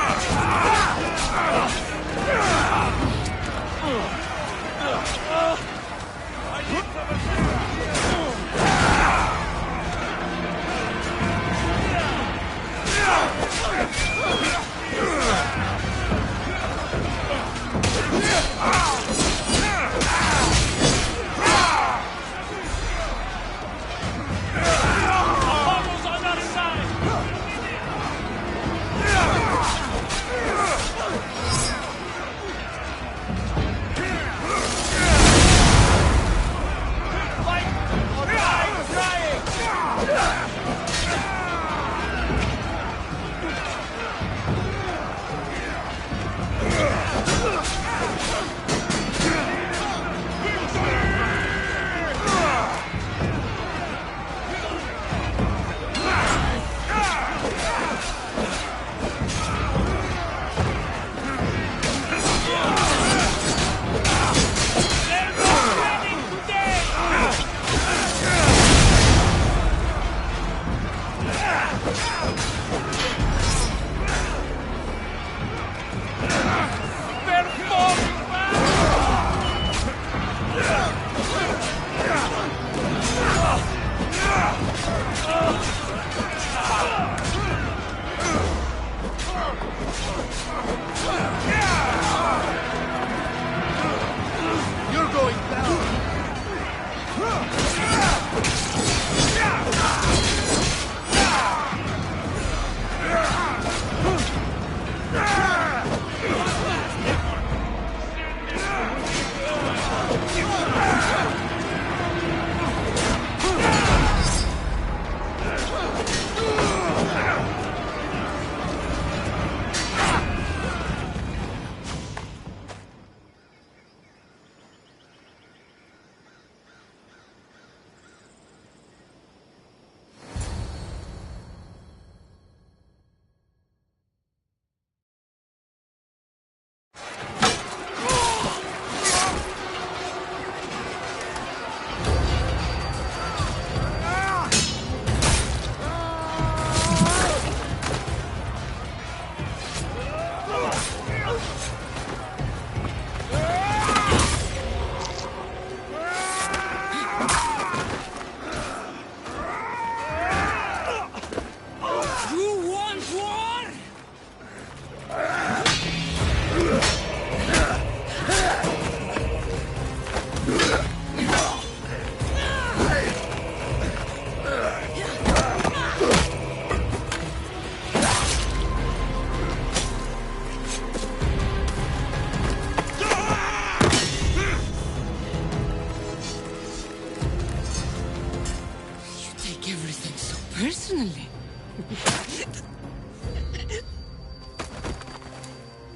Personally.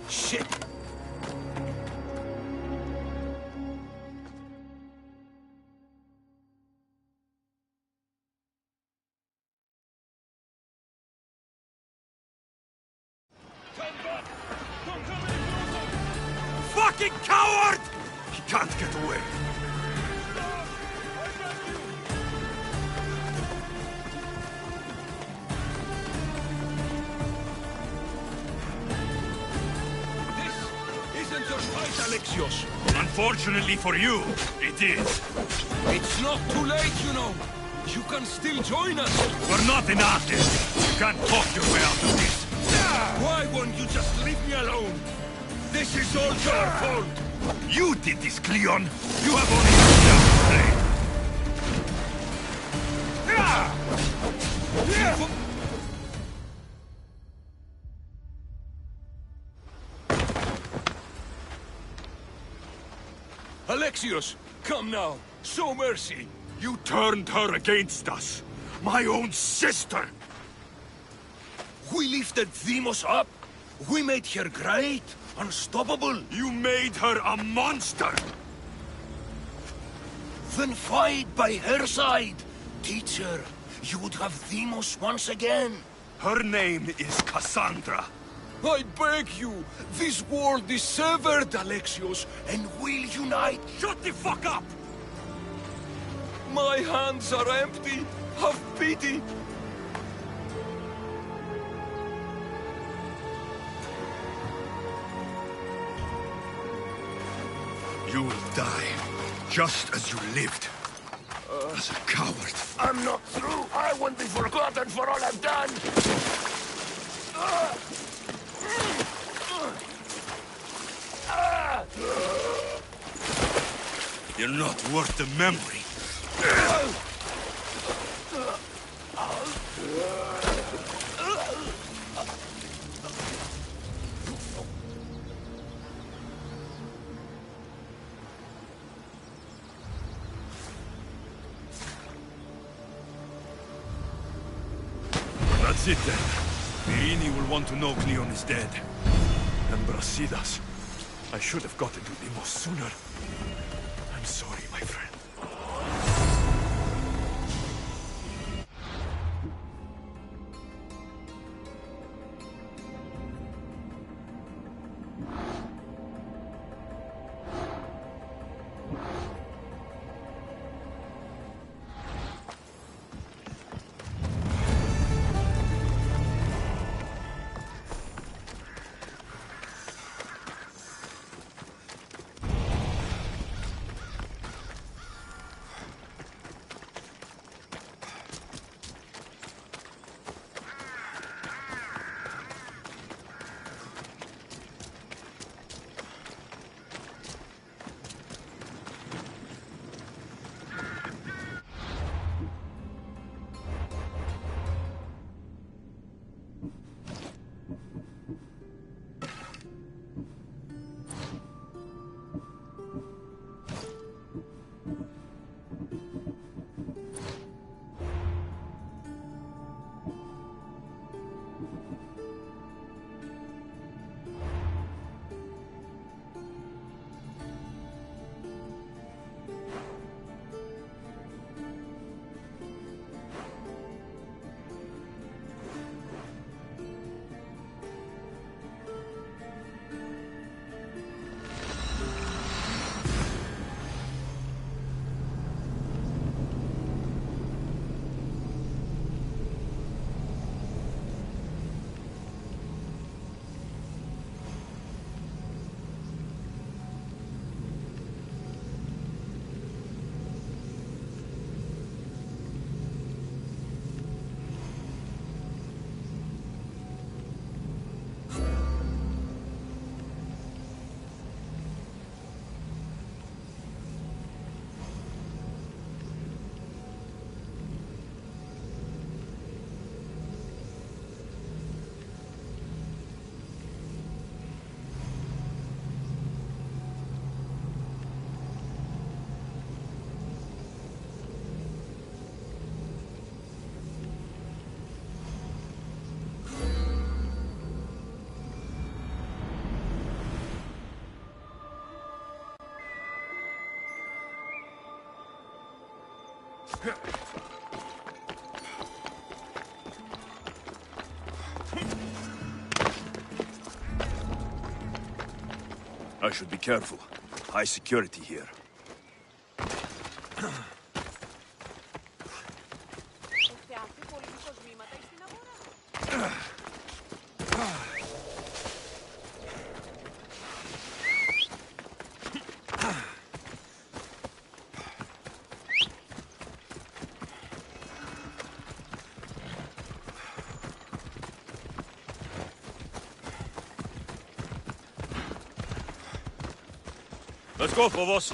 Shit! Fucking coward! He can't get away. Alexios. Unfortunately for you, it is. It's not too late, you know. You can still join us. We're not in Athens. You can't talk your way out of this. Why won't you just leave me alone? This is all your fault. You did this, Cleon. You have only yourself to blame. Alexios, come now. Show mercy. You turned her against us. My own sister. We lifted Demos up. We made her great, unstoppable. You made her a monster. Then fight by her side. Teach her. You would have Demos once again. Her name is Cassandra. I beg you. This world is severed, Alexios, and we'll unite. Shut the fuck up! My hands are empty. Have pity. You will die, just as you lived. As a coward. I'm not through. I won't be forgotten for all I've done. You're not worth the memory. That's it then. Virini will want to know Cleon is dead. And Brasidas. I should have gotten to Demos sooner. I'm sorry, my friend. I should be careful. High security here. Let's go, Phobos.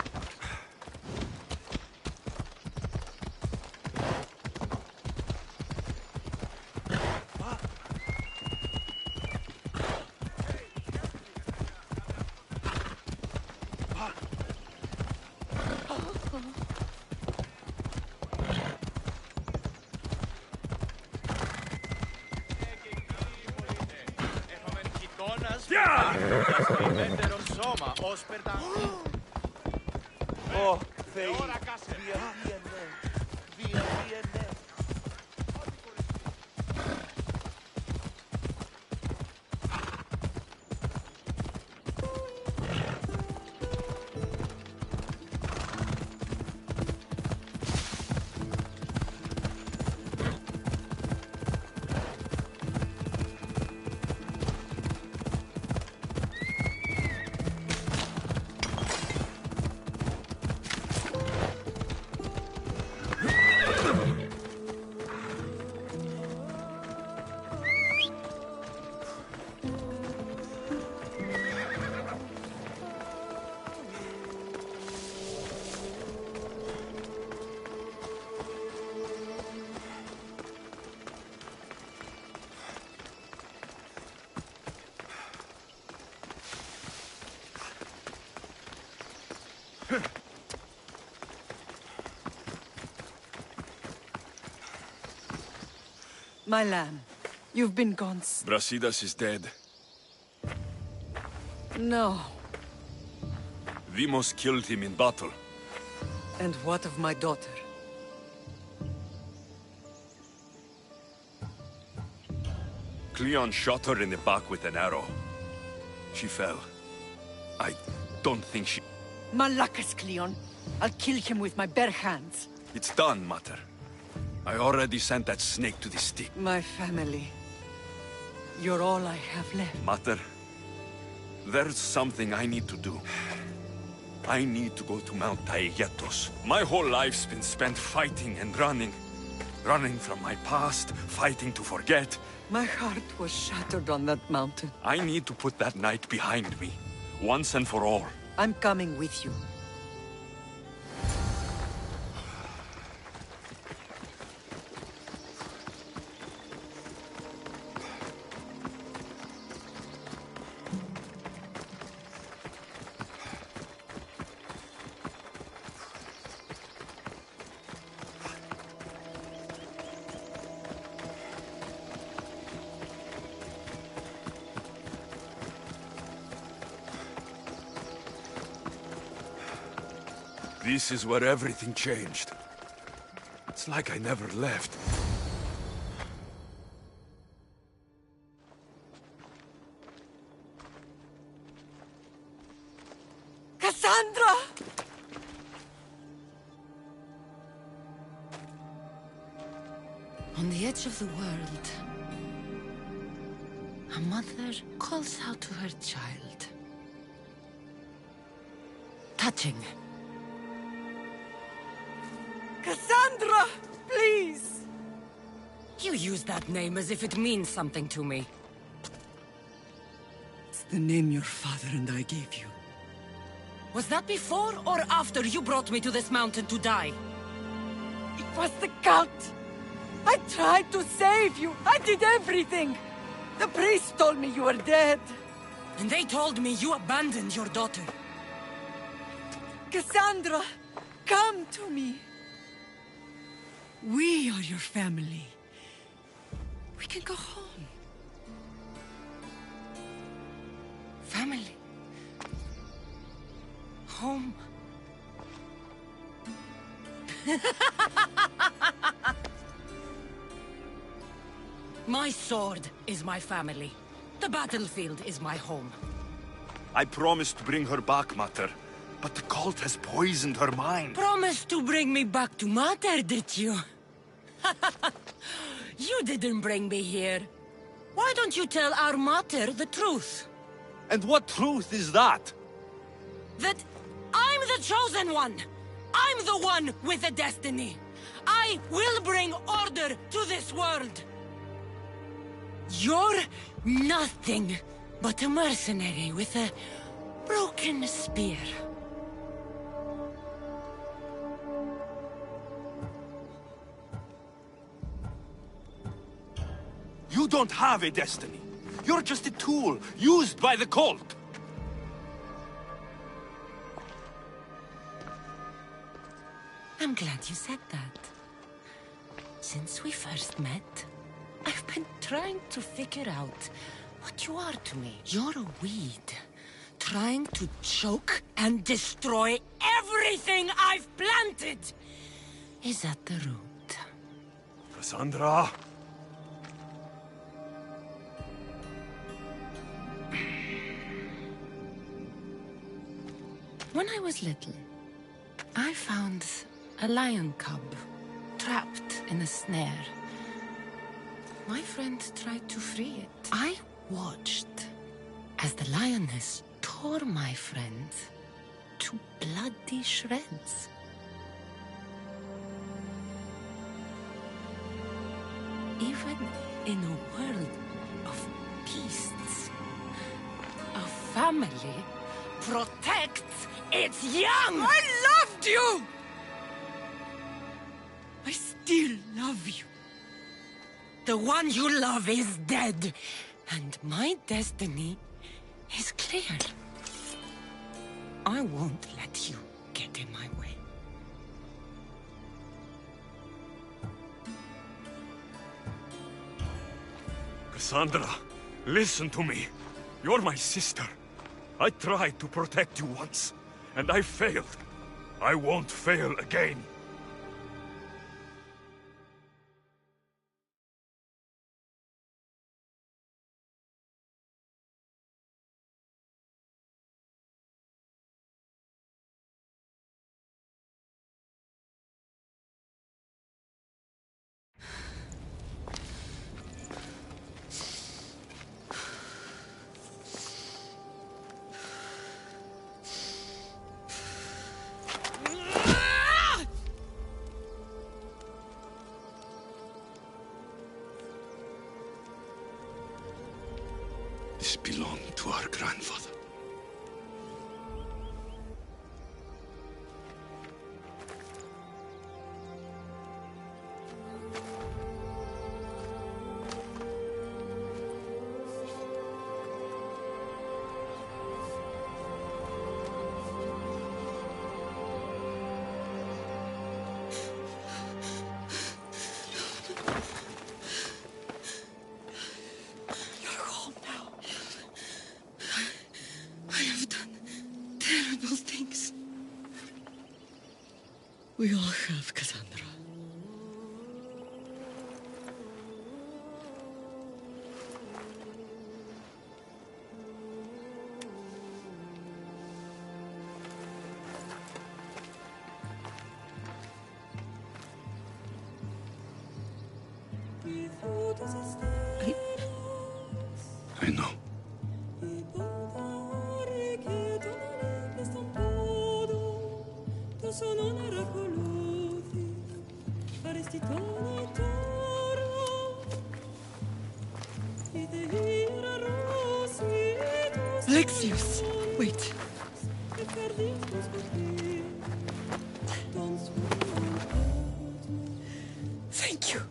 Oh, Faye. Via, via, via, via. My lamb, you've been gone. Brasidas is dead. No. Vimos killed him in battle. And what of my daughter? Cleon shot her in the back with an arrow. She fell. I don't think she... Malakas, Cleon. I'll kill him with my bare hands. It's done, Mater. I already sent that snake to the stick. My family. You're all I have left. Mater, there's something I need to do. I need to go to Mount Taygetos. My whole life's been spent fighting and running. Running from my past, fighting to forget. My heart was shattered on that mountain. I need to put that night behind me, once and for all. I'm coming with you. This is where everything changed. It's like I never left. Cassandra! On the edge of the world, a mother calls out to her child. Touching. Cassandra! Please! You use that name as if it means something to me. It's the name your father and I gave you. Was that before or after you brought me to this mountain to die? It was the cult! I tried to save you! I did everything! The priest told me you were dead. And they told me you abandoned your daughter. Cassandra, come to me. We are your family. We can go home. Family. Home. My sword is my family. The battlefield is my home. I promised to bring her back, Mater. But the cult has poisoned her mind. Promised to bring me back to Mater, did you? You didn't bring me here. Why don't you tell our Mater the truth? And what truth is that? That I'm the chosen one! I'm the one with a destiny! I will bring order to this world! You're nothing but a mercenary with a broken spear. You don't have a destiny. You're just a tool, used by the cult. I'm glad you said that. Since we first met, I've been trying to figure out what you are to me. You're a weed, trying to choke and destroy everything I've planted. Is that the root? Cassandra! When I was little, I found a lion cub trapped in a snare. My friend tried to free it. I watched as the lioness tore my friend to bloody shreds. Even in a world of beasts, a family protects its young! I loved you! I still love you. The one you love is dead, and my destiny is clear. I won't let you get in my way. Cassandra, listen to me. You're my sister. I tried to protect you once, and I failed. I won't fail again. This belonged to our grandfather. We all have, Cassandra. I know. Alexius, wait. Thank you.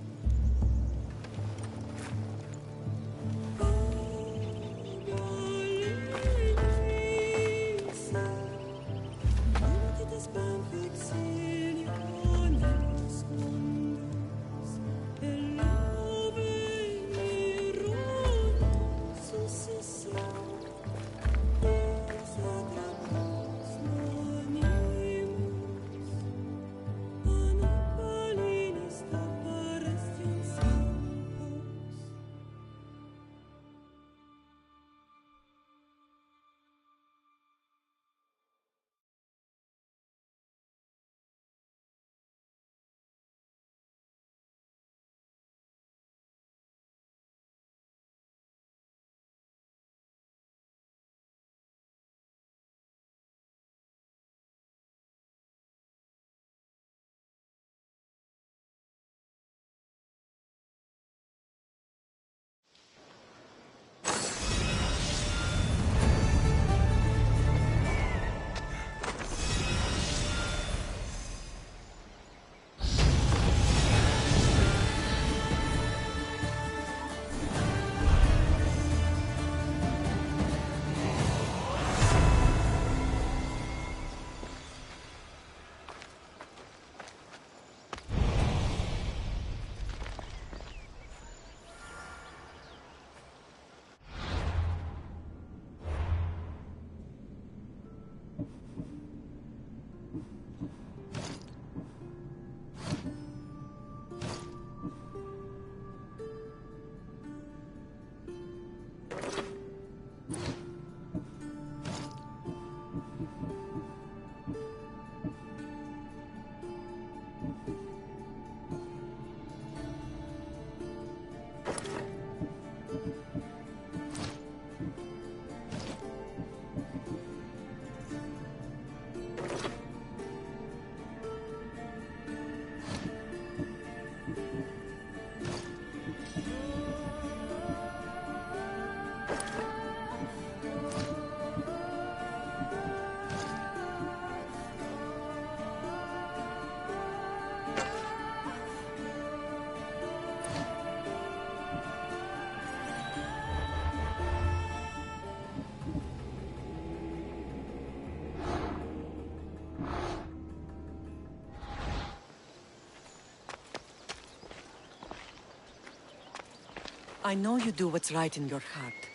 I know you do what's right in your heart,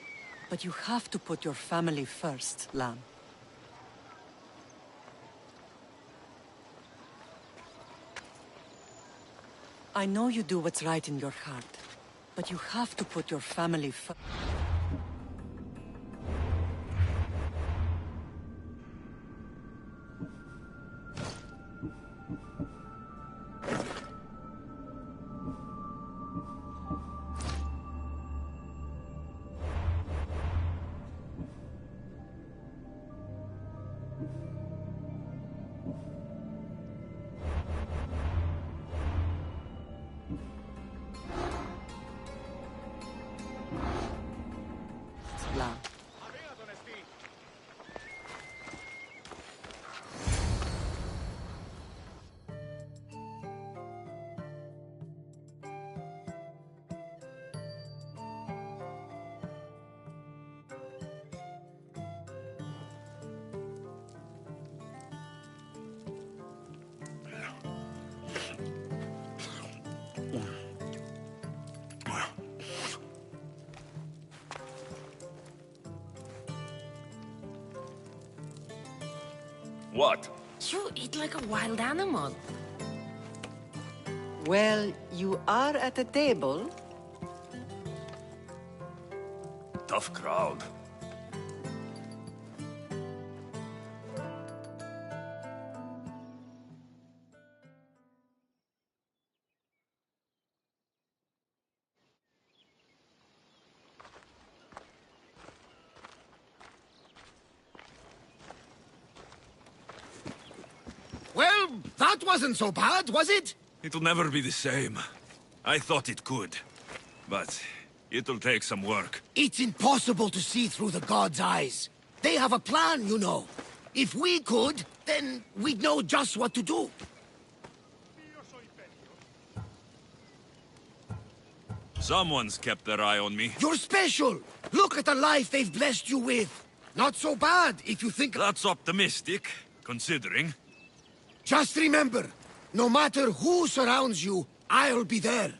but you have to put your family first, Lamb. I know you do what's right in your heart, but you have to put your family first. What? You eat like a wild animal. Well, you are at a table. Tough crowd. Well, that wasn't so bad, was it? It'll never be the same. I thought it could. But it'll take some work. It's impossible to see through the gods' eyes. They have a plan, you know. If we could, then we'd know just what to do. Someone's kept their eye on me. You're special! Look at the life they've blessed you with. Not so bad, if you think... That's optimistic, considering. Just remember, no matter who surrounds you, I'll be there.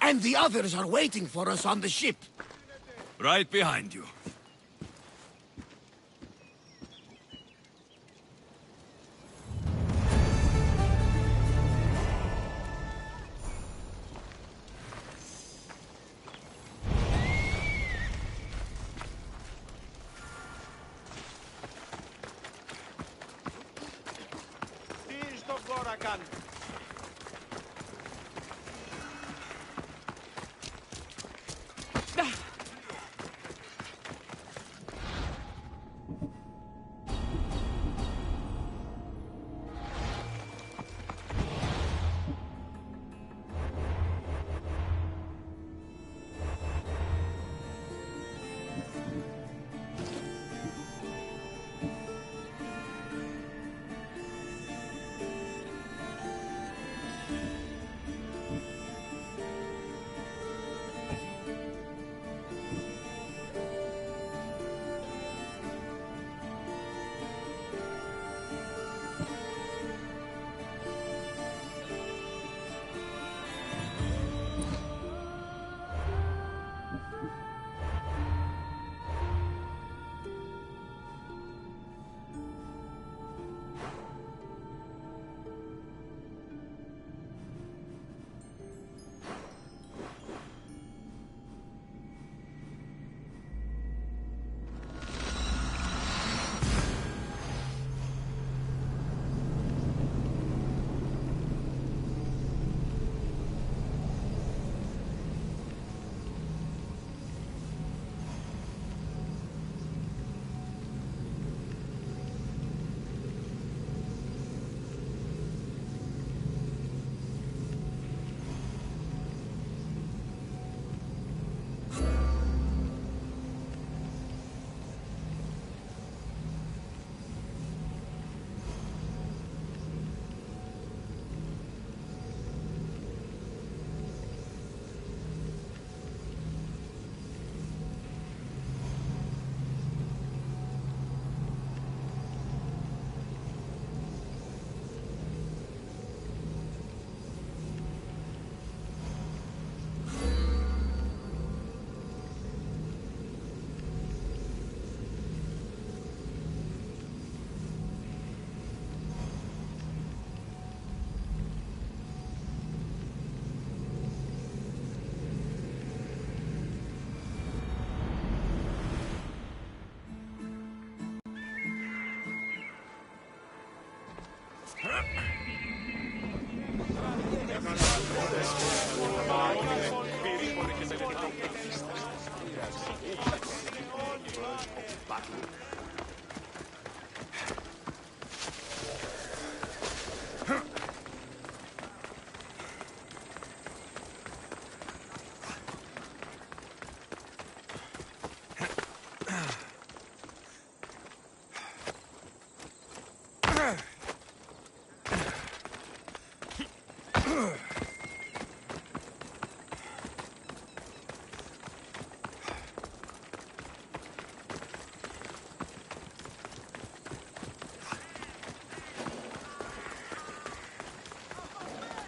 And the others are waiting for us on the ship. Right behind you.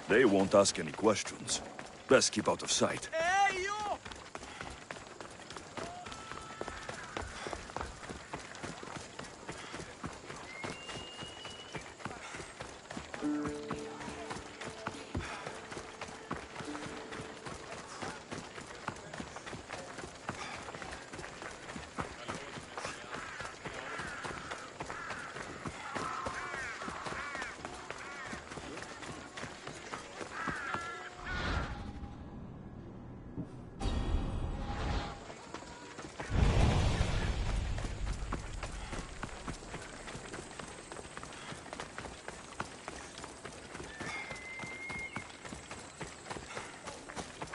They won't ask any questions. Best keep out of sight.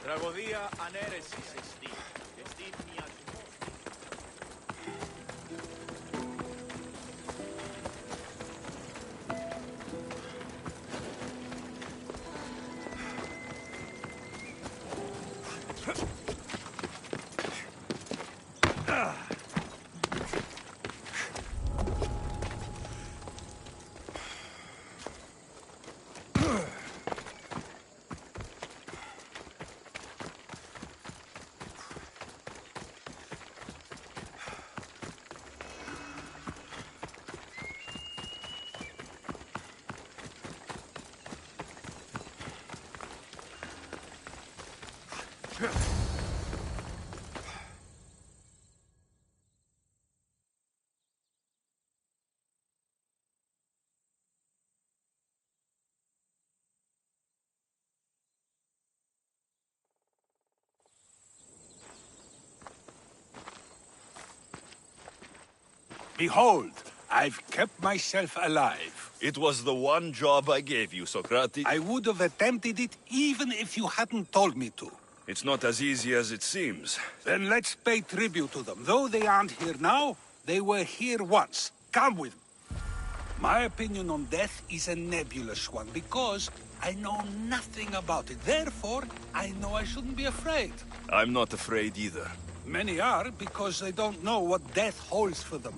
Τραγωδία ανέρεσης εστί. Εστί μοιασμός. Behold, I've kept myself alive. It was the one job I gave you, Socrates. I would have attempted it even if you hadn't told me to. It's not as easy as it seems. Then let's pay tribute to them. Though they aren't here now, they were here once. Come with me. My opinion on death is a nebulous one, because I know nothing about it. Therefore, I know I shouldn't be afraid. I'm not afraid either. Many are, because they don't know what death holds for them.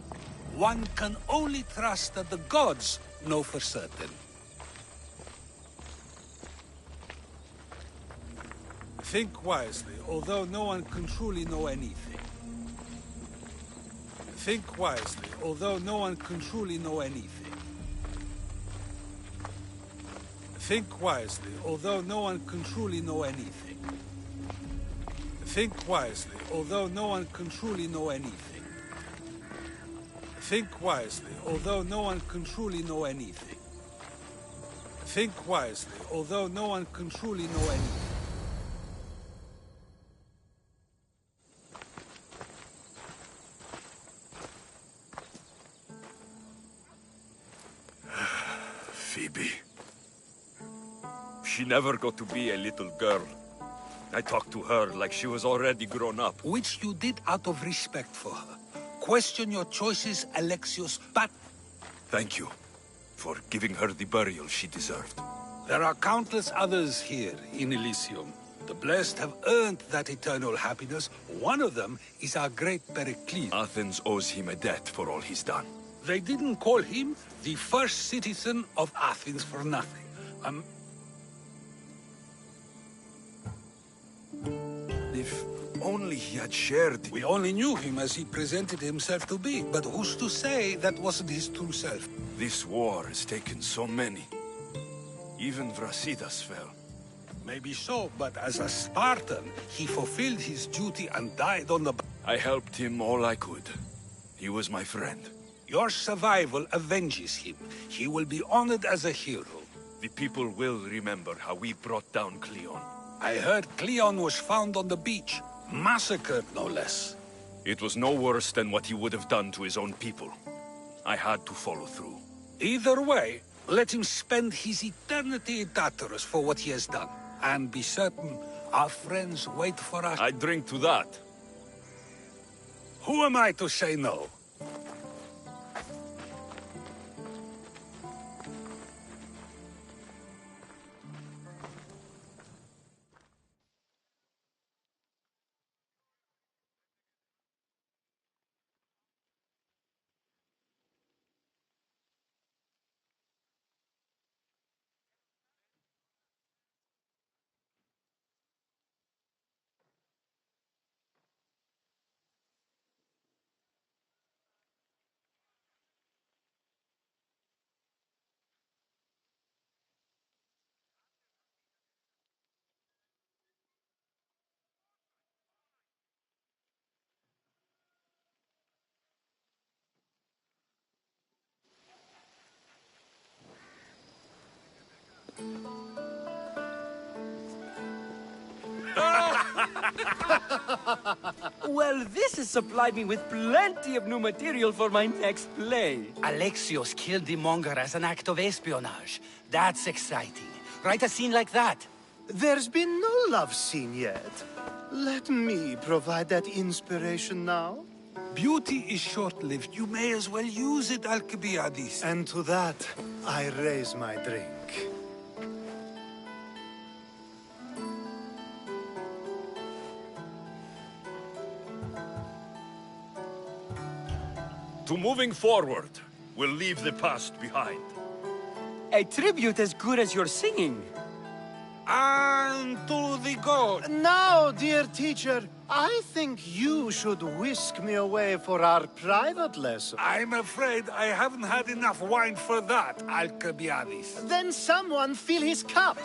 One can only trust that the gods know for certain. Think wisely, although no one can truly know anything. Think wisely, although no one can truly know anything. Think wisely, although no one can truly know anything. Think wisely, although no one can truly know anything. Think wisely, although no one can truly know anything. Think wisely, although no one can truly know anything. Phoebe. She never got to be a little girl. I talked to her like she was already grown up. Which you did out of respect for her. Question your choices, Alexios, but... Thank you for giving her the burial she deserved. There are countless others here in Elysium. The blessed have earned that eternal happiness. One of them is our great Pericles. Athens owes him a debt for all he's done. They didn't call him the first citizen of Athens for nothing. If only he had shared... We only knew him as he presented himself to be, but who's to say that wasn't his true self? This war has taken so many. Even Brasidas fell. Maybe so, but as a Spartan, he fulfilled his duty and died on the... I helped him all I could. He was my friend. Your survival avenges him. He will be honored as a hero. The people will remember how we brought down Cleon. I heard Cleon was found on the beach. Massacred, no less. It was no worse than what he would have done to his own people. I had to follow through. Either way, let him spend his eternity in Tartarus for what he has done. And be certain our friends wait for us. I drink to that. Who am I to say no? Well, this has supplied me with plenty of new material for my next play. Alexios killed the monger as an act of espionage. That's exciting. Write a scene like that. There's been no love scene yet. Let me provide that inspiration now. Beauty is short-lived. You may as well use it, Alcibiades. And to that, I raise my drink. To moving forward, we'll leave the past behind. A tribute as good as your singing. And to the gods. Now, dear teacher, I think you should whisk me away for our private lesson. I'm afraid I haven't had enough wine for that, Alcibiades. Then someone fill his cup.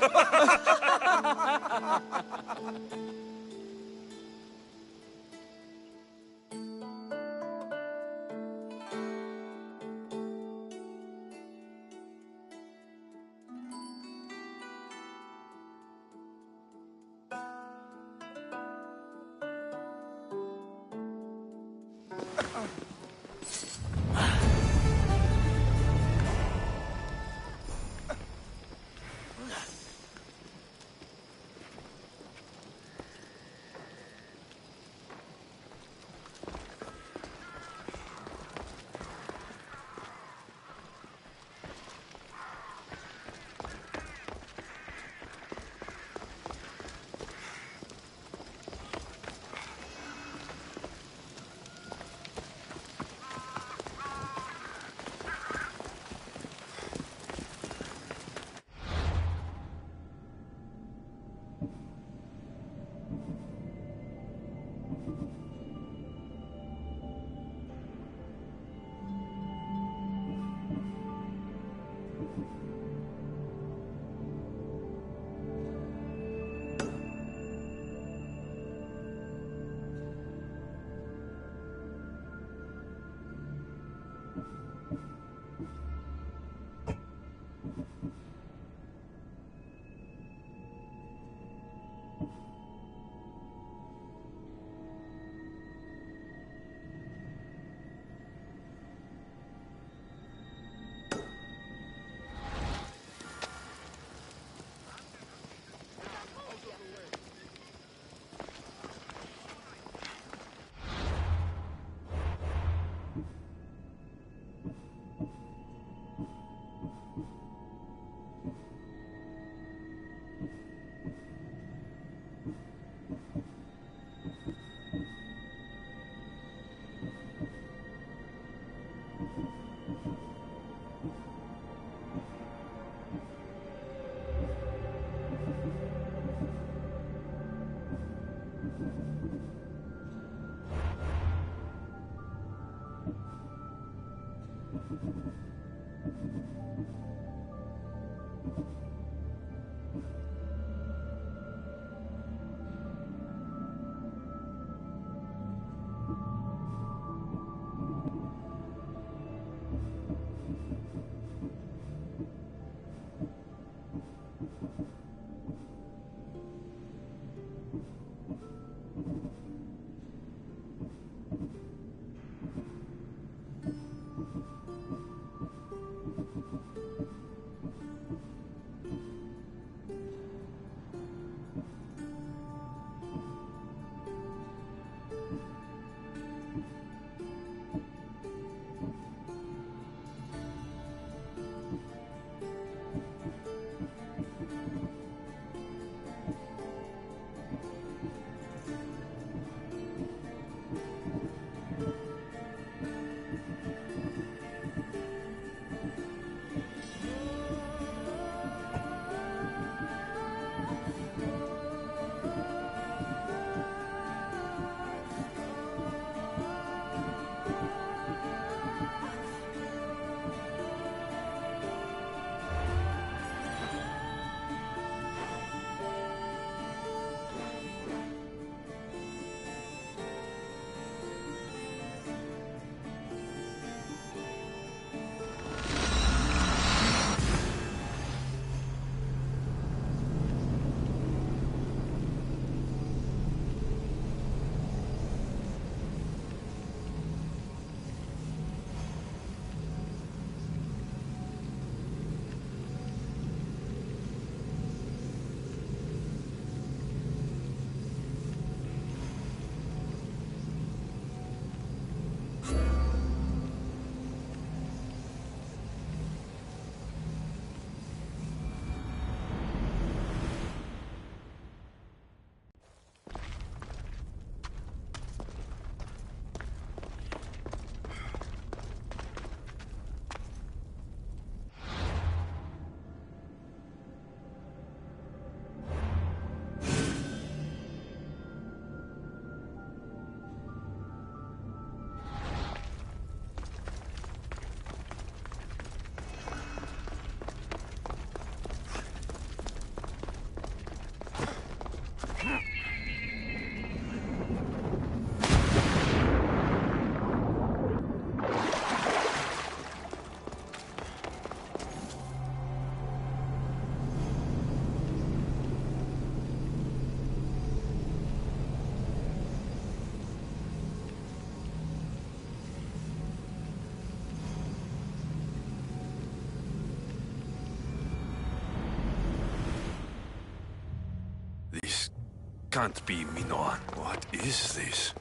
can't be Minoan. What is this?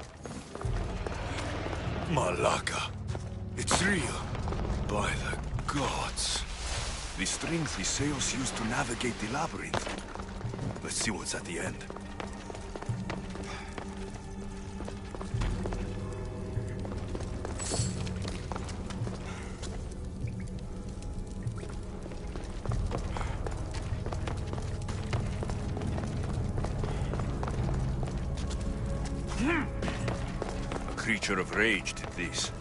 Malaka. It's real. By the gods. The strings the sails used to navigate the labyrinth. Let's see what's at the end. A creature of rage did this.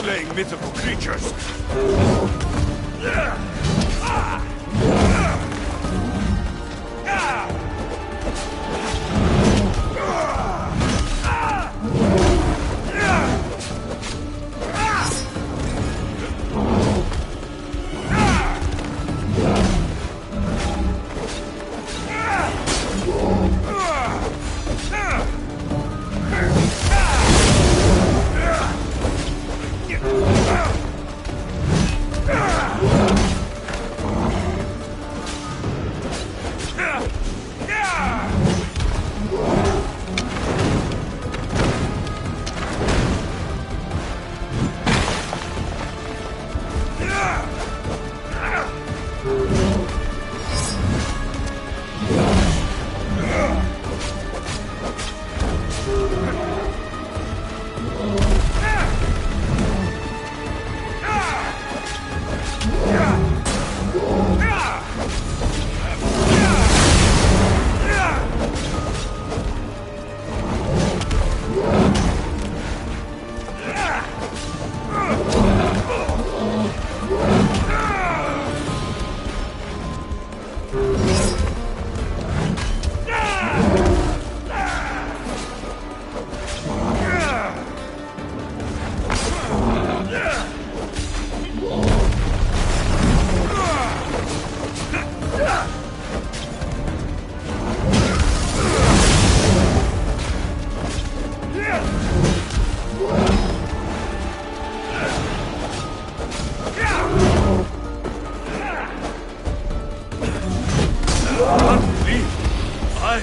slaying mythical creatures.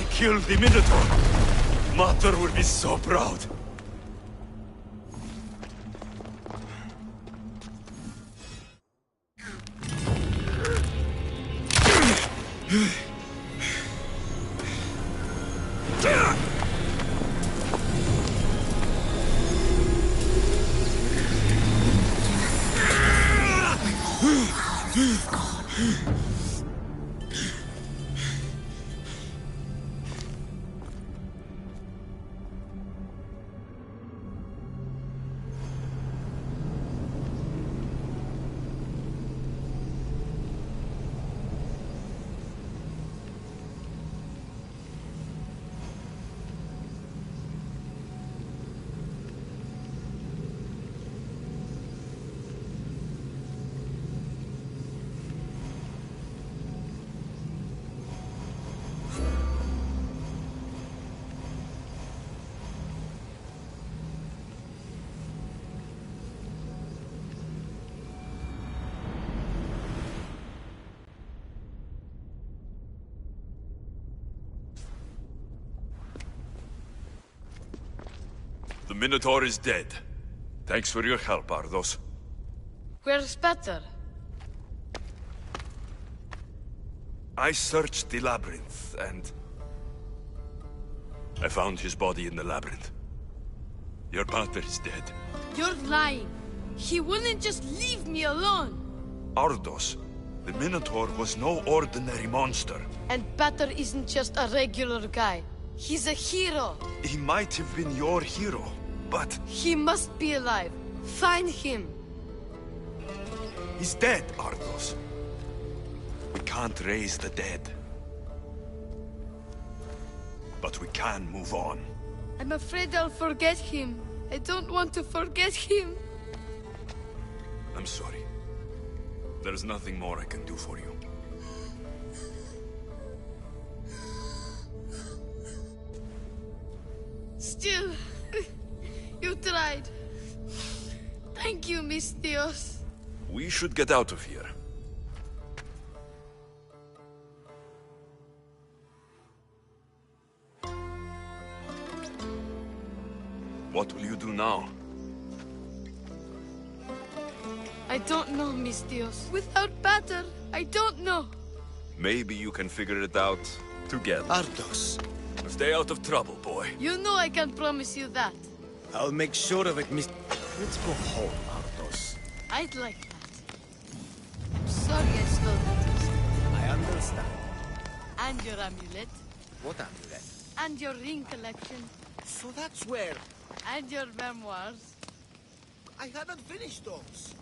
Killed the Minotaur. Mother will be so proud. The Minotaur is dead. Thanks for your help, Ardos. Where's Peter? I searched the labyrinth, and I found his body in the labyrinth. Your pater is dead. You're lying. He wouldn't just leave me alone. Ardos, the Minotaur was no ordinary monster. And Peter isn't just a regular guy. He's a hero. He might have been your hero, but... He must be alive. Find him. He's dead, Ardos. We can't raise the dead. But we can move on. I'm afraid I'll forget him. I don't want to forget him. I'm sorry. There's nothing more I can do for you. Still, you tried. Thank you, Miss Dios. We should get out of here. What will you do now? I don't know, Miss Dios. Without Pater, I don't know. Maybe you can figure it out together. Ardos. Stay out of trouble, boy. You know I can promise you that. I'll make sure of it, Miss... Let's go home, Ardos. I'd like that. I'm sorry I stole that. I understand. And your amulet. What amulet? And your ring collection. So that's where... And your memoirs. I haven't finished those.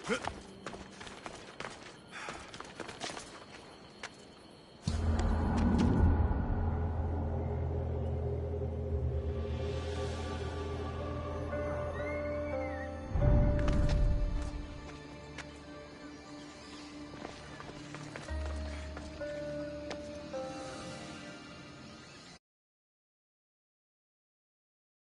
Huh?